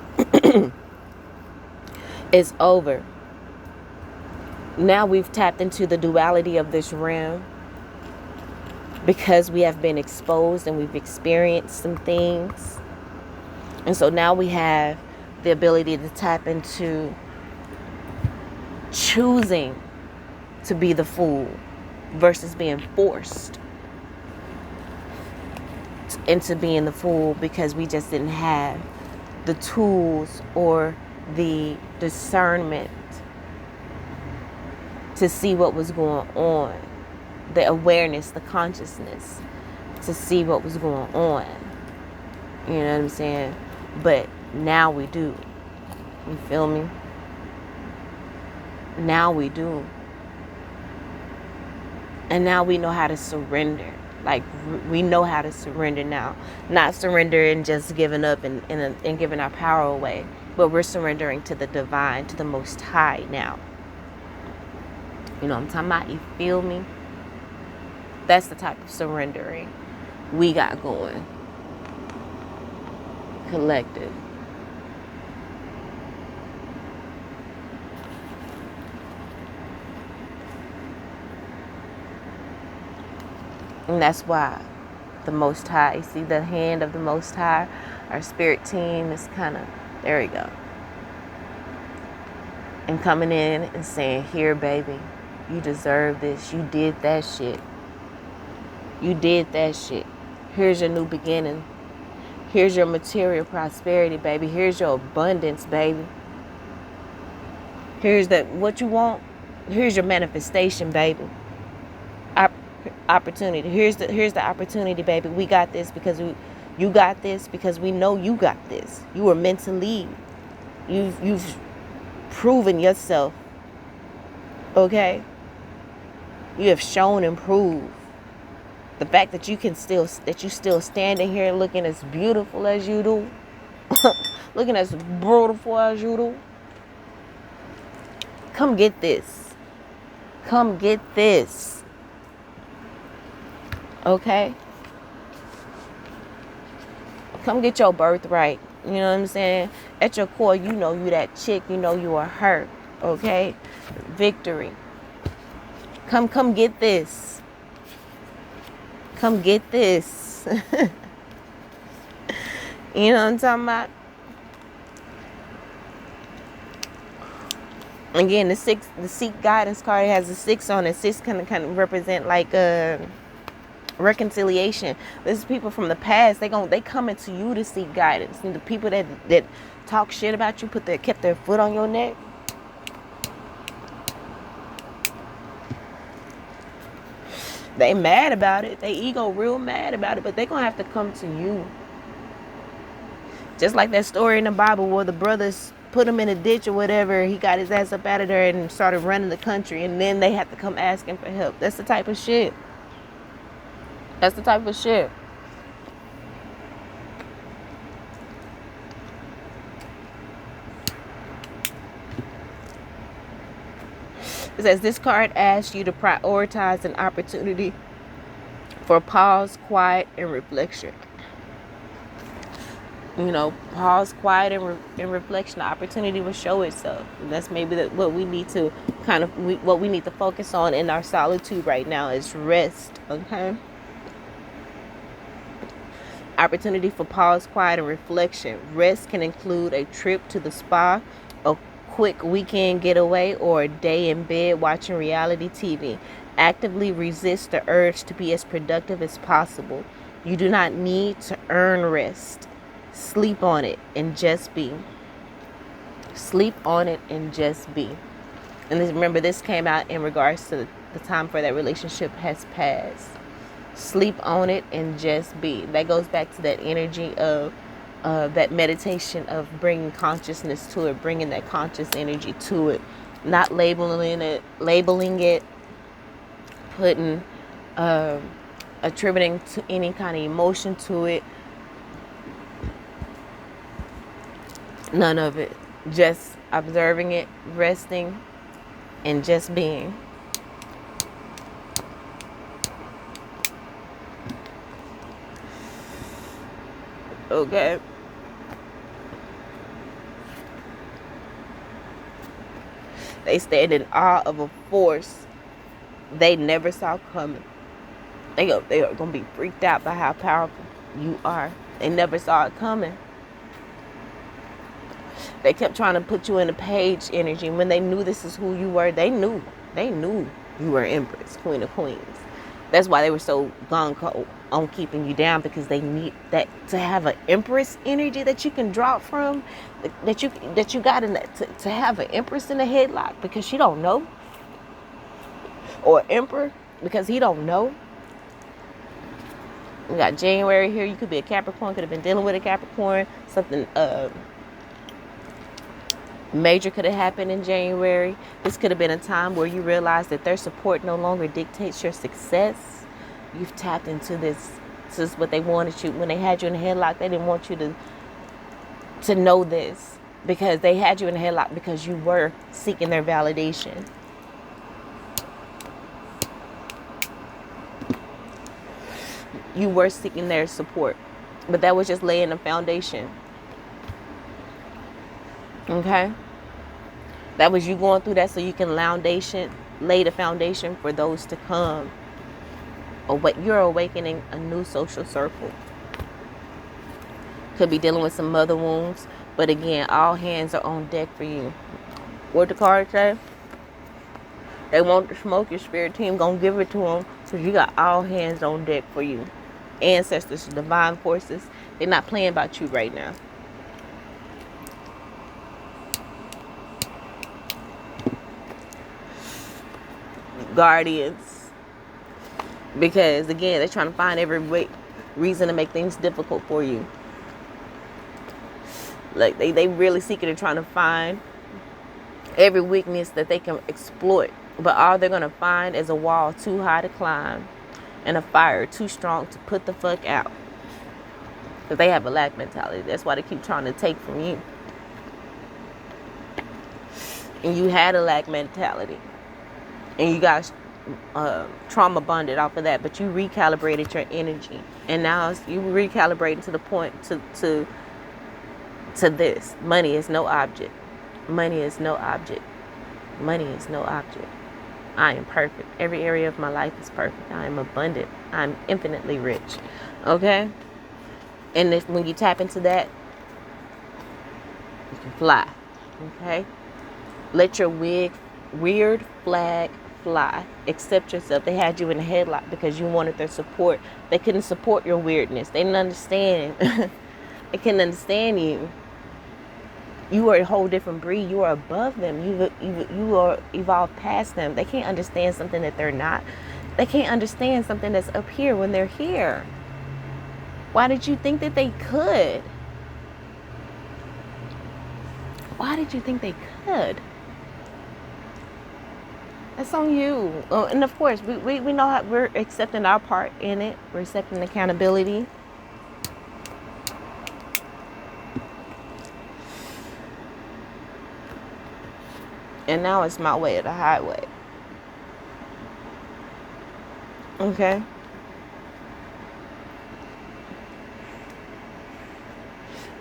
Speaker 1: is over. Now we've tapped into the duality of this realm, because we have been exposed and we've experienced some things. And so now we have the ability to tap into choosing to be the fool versus being forced into being the fool, because we just didn't have the tools or the discernment to see what was going on, the awareness, the consciousness, to see what was going on. You know what I'm saying? But now we do. You feel me? Now we do. And now we know how to surrender. Like, we know how to surrender now. Not surrender and just giving up and giving our power away. But we're surrendering to the divine, to the Most High now. You know what I'm talking about? You feel me? That's the type of surrendering we got going. Collective. And that's why the Most High, you see the hand of the Most High, our spirit team is kind of, there we go. And coming in and saying, here, baby, you deserve this. You did that shit. You did that shit. Here's your new beginning. Here's your material prosperity, baby. Here's your abundance, baby. Here's what you want. Here's your manifestation, baby. Opportunity. Here's the opportunity, baby. We got this because you got this because we know you got this. You were meant to lead. You've proven yourself. Okay? You have shown and proved. The fact that you still standing here looking as beautiful as you do, looking as beautiful as you do. Come get this. Come get this. Okay? Come get your birthright. You know what I'm saying? At your core, you know you that chick. You know you are her. Okay? Victory. Come get this. Come get this. You know what I'm talking about? Again, the Seek guidance card has a 6 on it. 6 kind of represent like reconciliation. This is people from the past. They coming to you to seek guidance. And the people that talk shit about you, kept their foot on your neck. They mad about it. They ego real mad about it, but they gonna have to come to you. Just like that story in the Bible where the brothers put him in a ditch or whatever. He got his ass up out of there and started running the country, and then they had to come asking for help. That's the type of shit. That's the type of shit. It says this card asks you to prioritize an opportunity for pause, quiet, and reflection. You know, pause, quiet, and reflection. The opportunity will show itself. And that's maybe what we need to what we need to focus on in our solitude right now is rest. Okay. Opportunity for pause, quiet, and reflection. Rest can include a trip to the spa, a quick weekend getaway, or a day in bed watching reality TV. Actively resist the urge to be as productive as possible. You do not need to earn rest. Sleep on it and just be. Sleep on it and just be. And remember, this came out in regards to the time for that relationship has passed. Sleep on it and just be. That goes back to that energy of that meditation of bringing consciousness to it, bringing that conscious energy to it, not labeling it, putting, attributing to any kind of emotion to it. None of it. Just observing it, resting, and just being. Okay. They stand in awe of a force they never saw coming. They are going to be freaked out by how powerful you are. They never saw it coming. They kept trying to put you in a page energy. When they knew this is who you were, they knew you were Empress, Queen of Queens. That's why they were so gung-ho on keeping you down, because they need that to have an Empress energy that you can draw from, that you got in that, to have an Empress in a headlock because she don't know. or Emperor, because he don't know. We got January here. You could be a Capricorn, could have been dealing with a Capricorn. Something major could have happened in January. This could have been a time where you realize that their support no longer dictates your success. You've tapped into this. This is what they wanted you. When they had you in a headlock, they didn't want you to know this, because they had you in a headlock because you were seeking their validation. You were seeking their support, but that was just laying the foundation. Okay? That was you going through that so you can lay the foundation for those to come. You're awakening a new social circle. Could be dealing with some mother wounds, but again, all hands are on deck for you. What the card say? They want to smoke. Your spirit team gonna give it to them, because you got all hands on deck for you. Ancestors, divine forces, they're not playing about you right now. Guardians, because again, they're trying to find every reason to make things difficult for you. Like they really seeking and trying to find every weakness that they can exploit, but all they're gonna find is a wall too high to climb and a fire too strong to put the fuck out. Because they have a lack mentality. That's why they keep trying to take from you. And you had a lack mentality, and you got trauma bonded off of that, but you recalibrated your energy, and now you recalibrating to the point to this. Money is no object. Money is no object. Money is no object. I am perfect. Every area of my life is perfect. I am abundant. I'm infinitely rich. Okay? And when you tap into that, you can fly. Okay? Let your weird flag fly. Accept yourself. They had you in a headlock because you wanted their support. They couldn't support your weirdness. They didn't understand. They couldn't understand you. You are a whole different breed. You are above them. You are evolved past them. They can't understand something that they're not. They can't understand something that's up here when they're here. Why did you think that they could? Why did you think they could? That's on you. And of course, we know how we're accepting our part in it. We're accepting accountability. And now it's my way or the highway. Okay?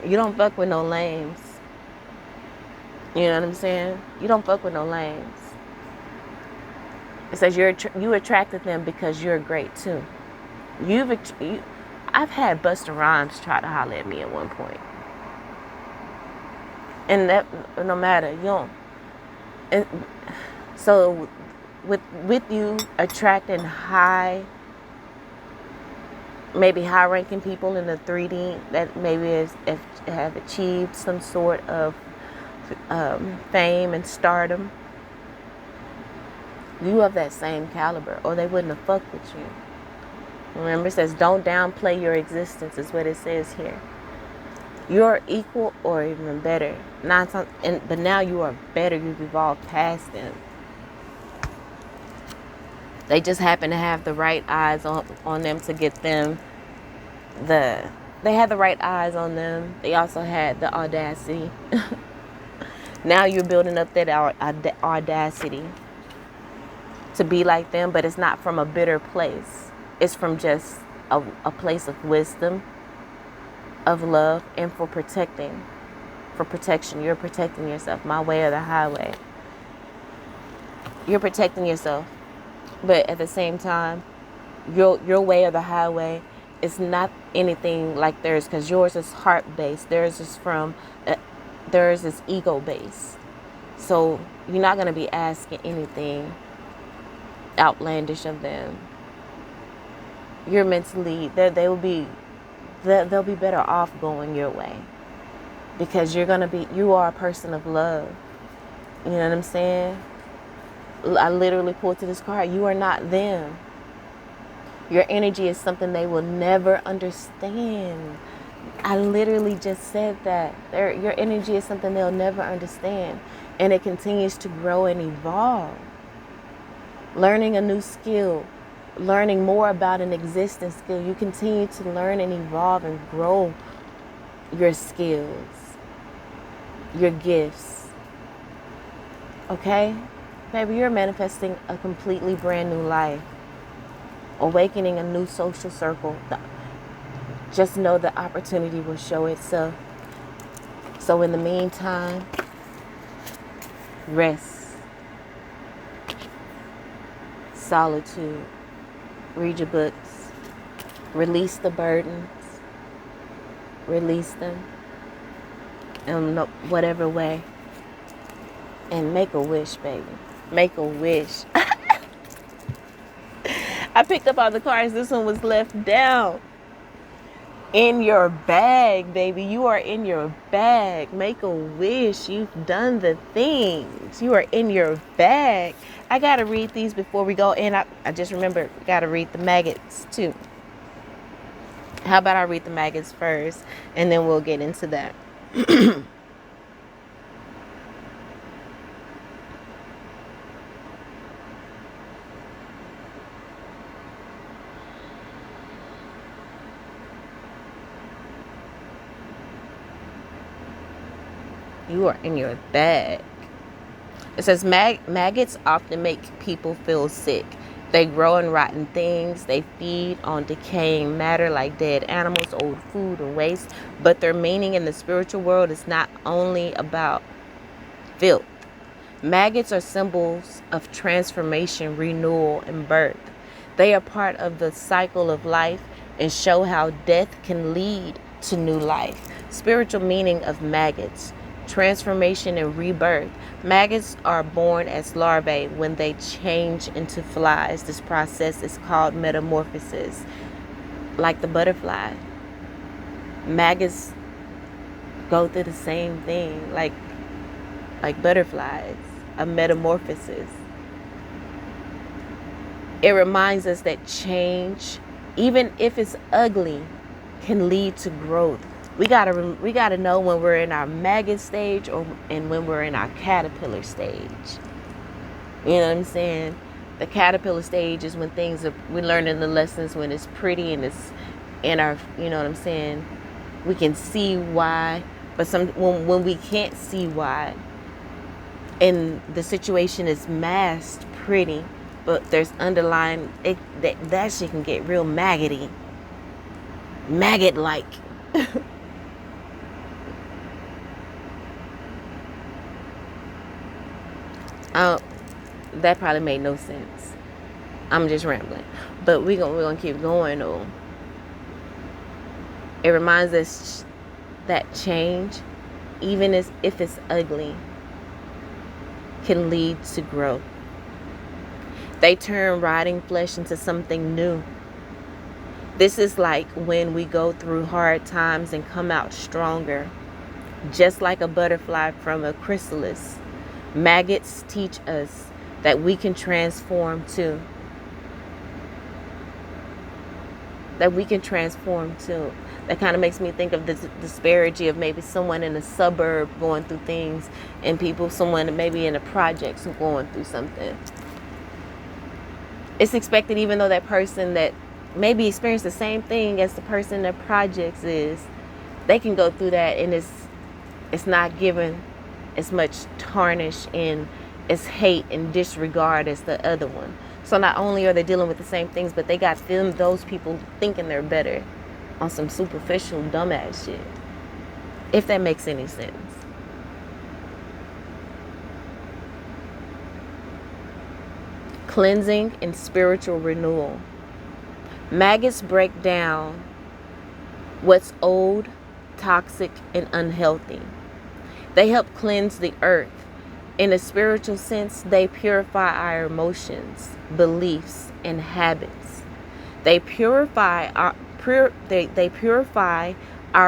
Speaker 1: You don't fuck with no lames. You know what I'm saying? You don't fuck with no lames. It says you attracted them because you're great too. I've had Busta Rhymes try to holler at me at one point. And that, no matter, you don't. And so with you attracting maybe high ranking people in the 3D that maybe have achieved some sort of fame and stardom, you of that same caliber, or they wouldn't have fucked with you. Remember, it says don't downplay your existence, is what it says here. You're equal or even better. But now you are better. You've evolved past them. They just happen to have the right eyes on them to get them they had the right eyes on them. They also had the audacity. Now you're building up that audacity to be like them, but it's not from a bitter place. It's from just a place of wisdom, of love, and for protection. You're protecting yourself. My way or the highway. You're protecting yourself, but at the same time, your way or the highway is not anything like theirs, because yours is heart based. Theirs is ego based. So you're not going to be asking anything outlandish of them. You're mentally, they'll be better off going your way, because you are a person of love. You know what I'm saying? I literally pulled to this card. You are not them. Your energy is something they will never understand. I literally just said that. Your energy is something they'll never understand. And it continues to grow and evolve. Learning a new skill, learning more about an existing skill. You continue to learn and evolve and grow your skills, your gifts. Okay? Baby, you're manifesting a completely brand new life. Awakening a new social circle. Just know the opportunity will show itself. So in the meantime, rest, solitude, read your books, release the burdens, release them in whatever way, and make a wish, baby. Make a wish. I picked up all the cards. This one was left down. In your bag, baby. You are in your bag. Make a wish. You've done the things. You are in your bag. I got to read these before we go. And I just remember, got to read the maggots too. How about I read the maggots first, and then we'll get into that. You are in your bag. It says maggots often make people feel sick. They grow in rotten things. They feed on decaying matter like dead animals, old food, and waste. But their meaning in the spiritual world is not only about filth. Maggots are symbols of transformation, renewal, and birth. They are part of the cycle of life and show how death can lead to new life. Spiritual meaning of maggots. Transformation and rebirth. Maggots are born as larvae when they change into flies. This process is called metamorphosis. Like the butterfly, maggots go through the same thing, like butterflies, a metamorphosis. It reminds us that change, even if it's ugly, can lead to growth. We gotta know when we're in our maggot stage and when we're in our caterpillar stage. You know what I'm saying? The caterpillar stage is when we're learning the lessons, when it's pretty and it's in our, you know what I'm saying? We can see why, but when we can't see why, and the situation is masked pretty, but there's underlying that shit can get real maggot-like. That probably made no sense. I'm just rambling. But we're gonna keep going though. It reminds us that change, even if it's ugly, can lead to growth. They turn rotting flesh into something new. This is like when we go through hard times and come out stronger. Just like a butterfly from a chrysalis, maggots teach us that we can transform too. That kind of makes me think of the disparity of maybe someone in a suburb going through things and someone maybe in the projects going through something. It's expected, even though that person that maybe experienced the same thing as the person in the projects they can go through that, and it's not given as much tarnish and as hate and disregard as the other one. So not only are they dealing with the same things, but they got those people thinking they're better on some superficial dumbass shit. If that makes any sense. Cleansing and spiritual renewal. Maggots break down what's old, toxic, and unhealthy. They help cleanse the earth. In a spiritual sense, they purify our emotions, beliefs, and habits. They purify our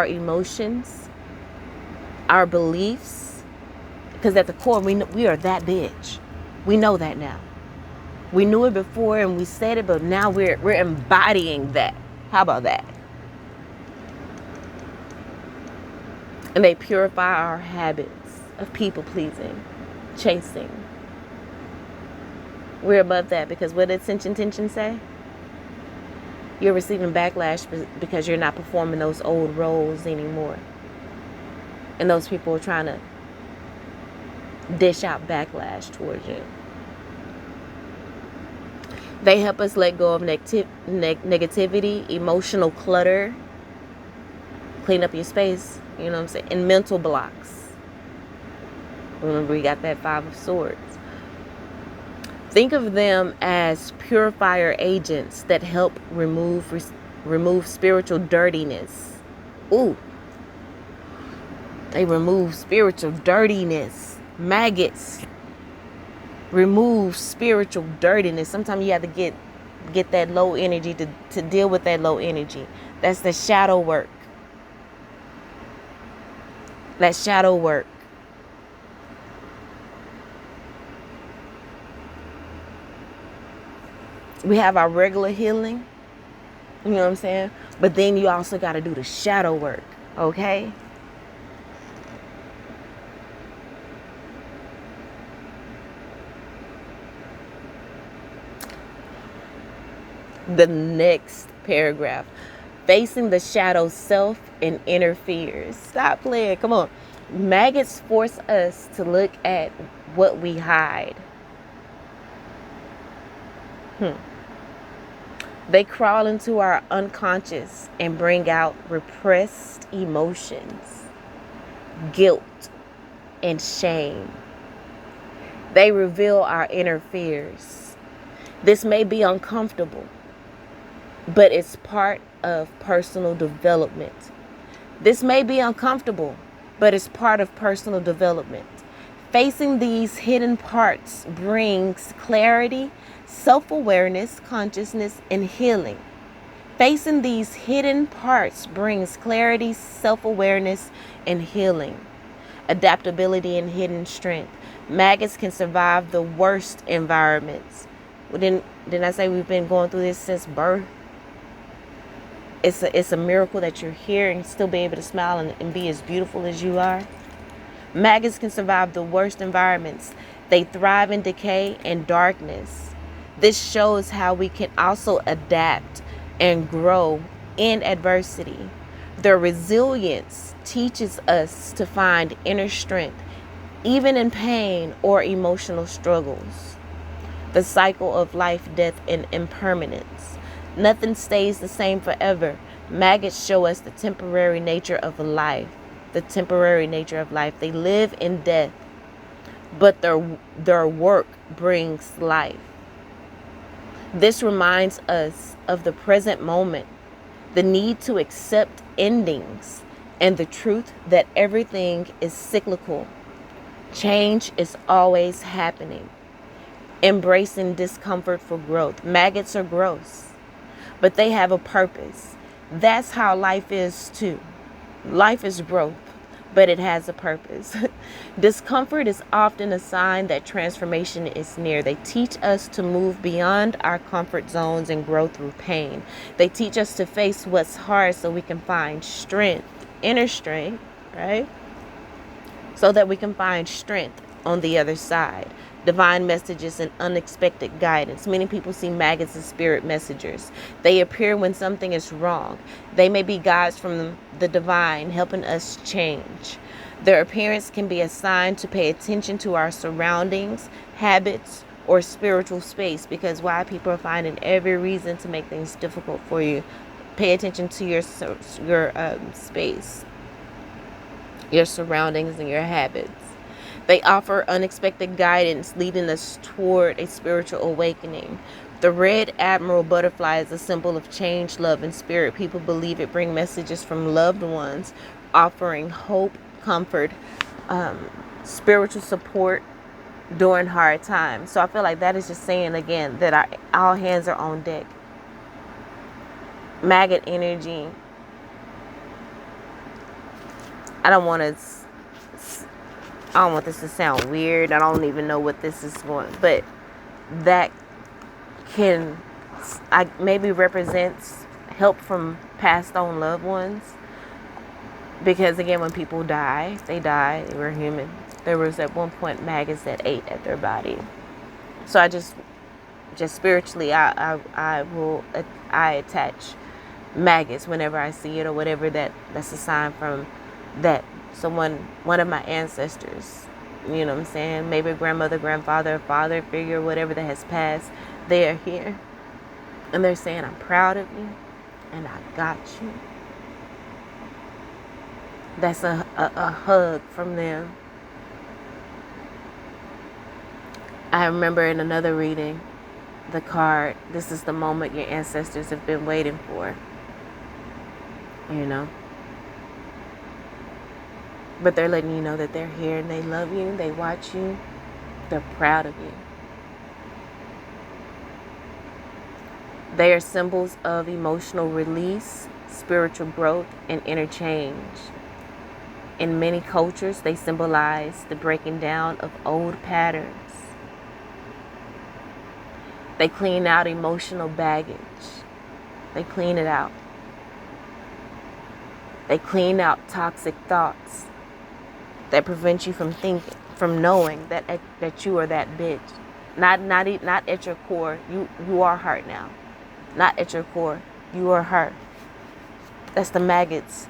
Speaker 1: emotions, our beliefs, because at the core we are that bitch. We know that now. We knew it before and we said it, but now we're embodying that. How about that? And they purify our habits of people pleasing, chasing. We're above that because what did Tension say? You're receiving backlash because you're not performing those old roles anymore. And those people are trying to dish out backlash towards you. They help us let go of negativity, emotional clutter, clean up your space, you know what I'm saying, and mental blocks. Remember, we got that 5 of Swords. Think of them as purifier agents that help remove spiritual dirtiness. Ooh. They remove spiritual dirtiness. Maggots remove spiritual dirtiness. Sometimes you have to get that low energy to deal with that low energy. That's the shadow work. That shadow work. We have our regular healing. You know what I'm saying? But then you also got to do the shadow work. Okay? The next paragraph. Facing the shadow self and inner fears. Stop playing. Come on. Maggots force us to look at what we hide. They crawl into our unconscious and bring out repressed emotions, guilt, and shame. They reveal our inner fears. This may be uncomfortable, but it's part of personal development. This may be uncomfortable, but it's part of personal development. Facing these hidden parts brings clarity, self-awareness, consciousness, and healing. Facing these hidden parts brings clarity, self-awareness, and healing. Adaptability and hidden strength. Maggots can survive the worst environments. Didn't I say we've been going through this since birth? It's a miracle that you're here and still be able to smile and be as beautiful as you are. Maggots can survive the worst environments. They thrive in decay and darkness. This shows how we can also adapt and grow in adversity. Their resilience teaches us to find inner strength, even in pain or emotional struggles. The cycle of life, death, and impermanence. Nothing stays the same forever. Maggots show us the temporary nature of life. The temporary nature of life. They live in death, but their work brings life. This reminds us of the present moment, the need to accept endings, and the truth that everything is cyclical. Change is always happening. Embracing discomfort for growth. Maggots are gross, but they have a purpose. That's how life is too. Life is growth, but it has a purpose. Discomfort is often a sign that transformation is near. They teach us to move beyond our comfort zones and grow through pain. They teach us to face what's hard so we can find strength, inner strength, right? So that we can find strength on the other side. Divine messages and unexpected guidance. Many people see maggots as spirit messengers. They appear when something is wrong. They may be guides from the divine, helping us change. Their appearance can be a sign to pay attention to our surroundings, habits, or spiritual space. Because why? People are finding every reason to make things difficult for you. Pay attention to your space, your surroundings, and your habits. They offer unexpected guidance, leading us toward a spiritual awakening. The red admiral butterfly is a symbol of change, love, and spirit. People believe it brings messages from loved ones, offering hope, comfort, spiritual support during hard times. So I feel like that is just saying again that all hands are on deck. Maggot energy. I don't want to I don't want this to sound weird. I don't even know what this is going, but that can, I maybe represents help from passed on loved ones. Because again, when people die, they die. They were human. There was at one point maggots that ate at their body. So I just spiritually, I attach maggots whenever I see it, or whatever that's a sign from that one of my ancestors, you know what I'm saying, maybe a grandmother, grandfather, father figure, whatever that has passed, they are here and they're saying, I'm proud of you and I got you. That's a hug from them. I remember in another reading, the card, this is the moment your ancestors have been waiting for, you know. But they're letting you know that they're here and they love you, they watch you, they're proud of you. They are symbols of emotional release, spiritual growth, and interchange. In many cultures, they symbolize the breaking down of old patterns. They clean out emotional baggage. They clean it out. They clean out toxic thoughts that prevent you from thinking, from knowing that you are that bitch. Not at your core. You are her now. Not at your core. You are her. That's the maggots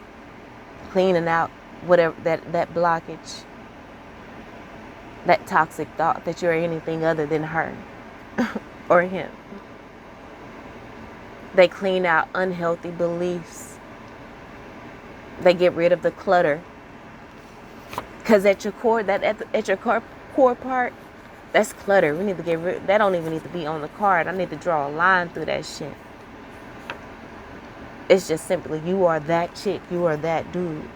Speaker 1: cleaning out whatever that blockage, that toxic thought that you're anything other than her or him. They clean out unhealthy beliefs. They get rid of the clutter. Because at your core, at your core part, that's clutter. We need to get rid. That don't even need to be on the card. I need to draw a line through that shit. It's just simply, you are that chick. You are that dude.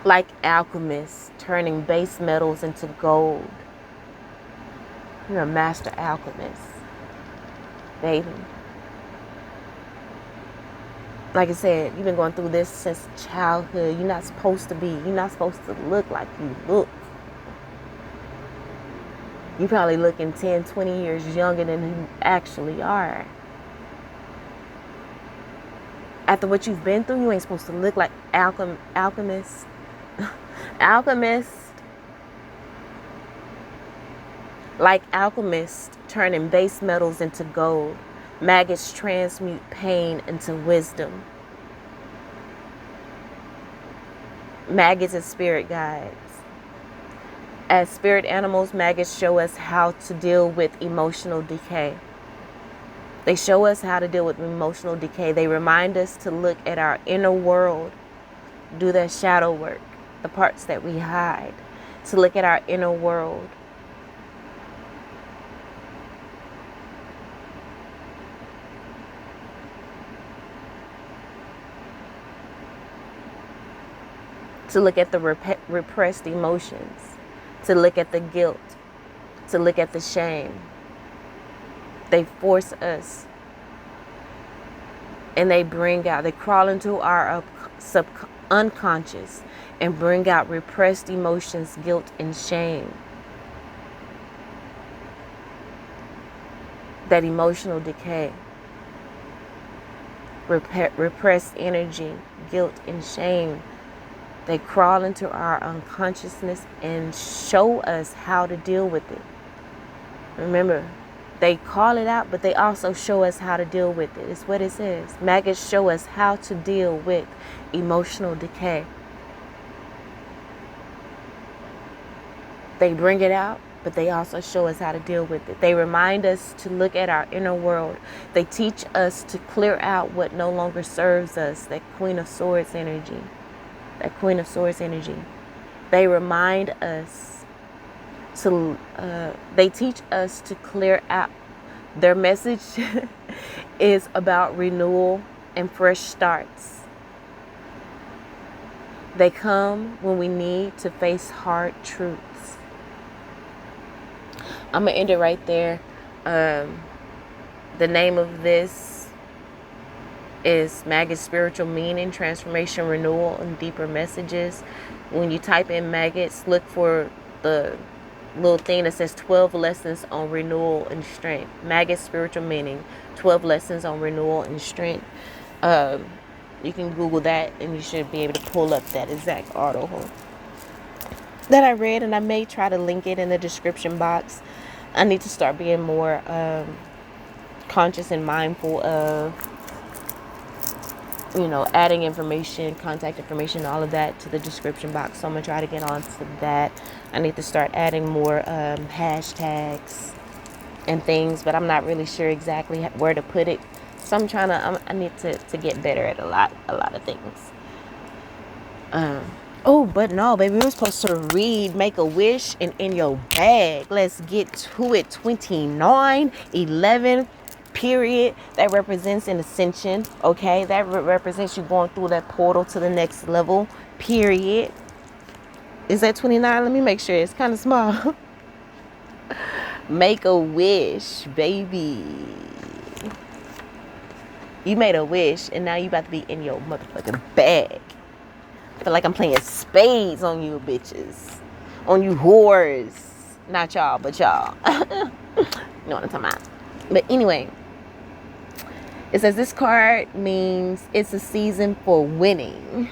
Speaker 1: Like alchemists, turning base metals into gold. You're a master alchemist, baby. Like I said, you've been going through this since childhood. You're not supposed to be. You're not supposed to look like you look. You're probably looking 10, 20 years younger than you actually are. After what you've been through, you ain't supposed to look like alchemists. Alchemists. Like alchemists turning base metals into gold. Maggots transmute pain into wisdom. Maggots are spirit guides. As spirit animals, maggots show us how to deal with emotional decay. They show us how to deal with emotional decay. They remind us to look at our inner world, do that shadow work, the parts that we hide, to look at our inner world. To look at the repressed emotions, to look at the guilt, to look at the shame. They force us and they crawl into our unconscious and bring out repressed emotions, guilt, and shame. That emotional decay, repressed energy, guilt, and shame. They crawl into our unconsciousness and show us how to deal with it. Remember, they call it out, but they also show us how to deal with it. It's what it says. Maggots show us how to deal with emotional decay. They bring it out, but they also show us how to deal with it. They remind us to look at our inner world. They teach us to clear out what no longer serves us, that Queen of Swords energy. That Queen of Swords energy. They remind us to, they teach us to clear out. Their message is about renewal and fresh starts. They come when we need to face hard truths. I'm going to end it right there. The name of this is Maggot spiritual meaning, transformation, renewal, and deeper messages. When you type in maggots, look for the little thing that says 12 lessons on renewal and strength. Maggot spiritual meaning, 12 lessons on renewal and strength. You can Google that and you should be able to pull up that exact article that I read, and I may try to link it in the description box. I need to start being more conscious and mindful of, adding information, contact information, all of that to the description box. So I'm going to try to get on to that. I need to start adding more hashtags and things, but I'm not really sure exactly where to put it. So I'm trying to, I need to get better at a lot of things. But no, baby, we were supposed to read Make a Wish and In Your Bag. Let's get to it. 29/11, period. That represents an ascension, okay? That represents you going through that portal to the next level, period. Is that 29? Let me make sure. It's kind of small. Make a wish, baby. You made a wish, and now you about to be in your motherfucking bag. I feel like I'm playing spades on you bitches. On you whores. Not y'all, but y'all. You know what I'm talking about. But anyway, it says this card means it's a season for winning.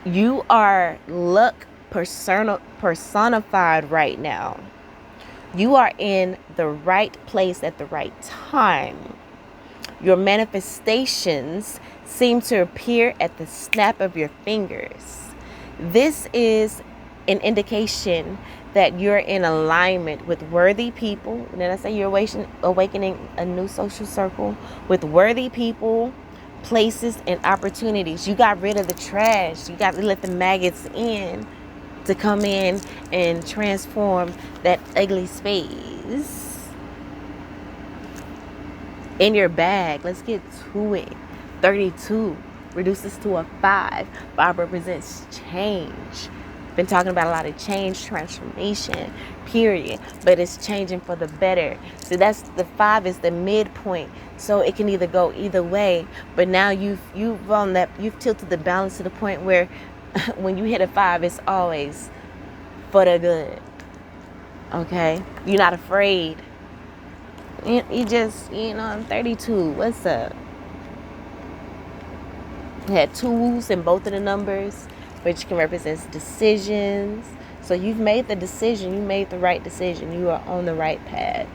Speaker 1: You are luck personified right now. You are in the right place at the right time. Your manifestations seem to appear at the snap of your fingers. This is an indication that you're in alignment with worthy people. And then I say you're awakening a new social circle with worthy people, places, and opportunities. You got rid of the trash. You got to let the maggots in to come in and transform that ugly space. In your bag, let's get to it. 32 reduces to a 5. 5 represents change. Been talking about a lot of change, transformation, period. But it's changing for the better. So that's the 5 is the midpoint. So it can either go either way. But now you've tilted the balance to the point where when you hit a 5, it's always for the good. Okay? You're not afraid. You just, I'm 32. What's up? You had 2s in both of the numbers, which can represent decisions. So you've made the decision. You made the right decision. You are on the right path.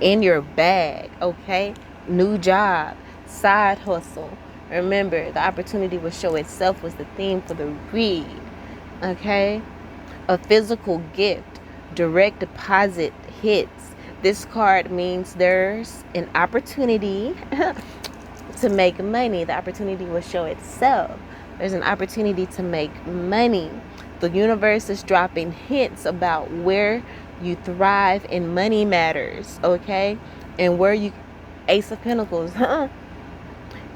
Speaker 1: In your bag, okay? New job, side hustle. Remember, the opportunity will show itself was the theme for the read. Okay? A physical gift, direct deposit hits. This card means there's an opportunity to make money. The opportunity will show itself. There's an opportunity to make money. The universe is dropping hints about where you thrive in money matters, okay? And where you, Ace of Pentacles,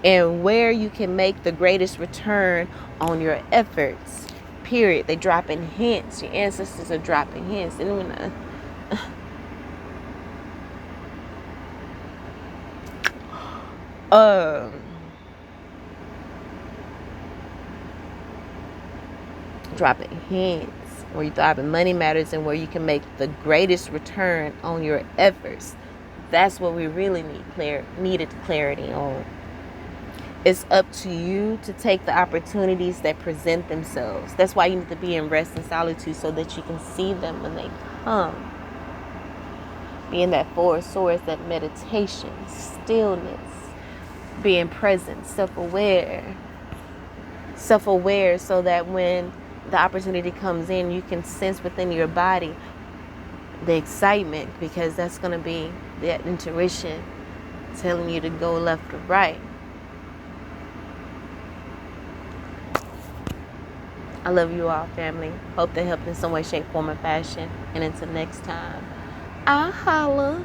Speaker 1: and where you can make the greatest return on your efforts, period. They dropping hints. Your ancestors are dropping hints. And when dropping hints where you thrive in money matters and where you can make the greatest return on your efforts. That's what we really needed clarity on. It's up to you to take the opportunities that present themselves. That's why you need to be in rest and solitude so that you can see them when they come. Be in that Four of Swords, that meditation, stillness, being present, self-aware so that when the opportunity comes in, you can sense within your body the excitement, because that's going to be that intuition telling you to go left or right. I love you all, family. Hope they helped in some way, shape, form, or fashion. And until next time, I'll holla.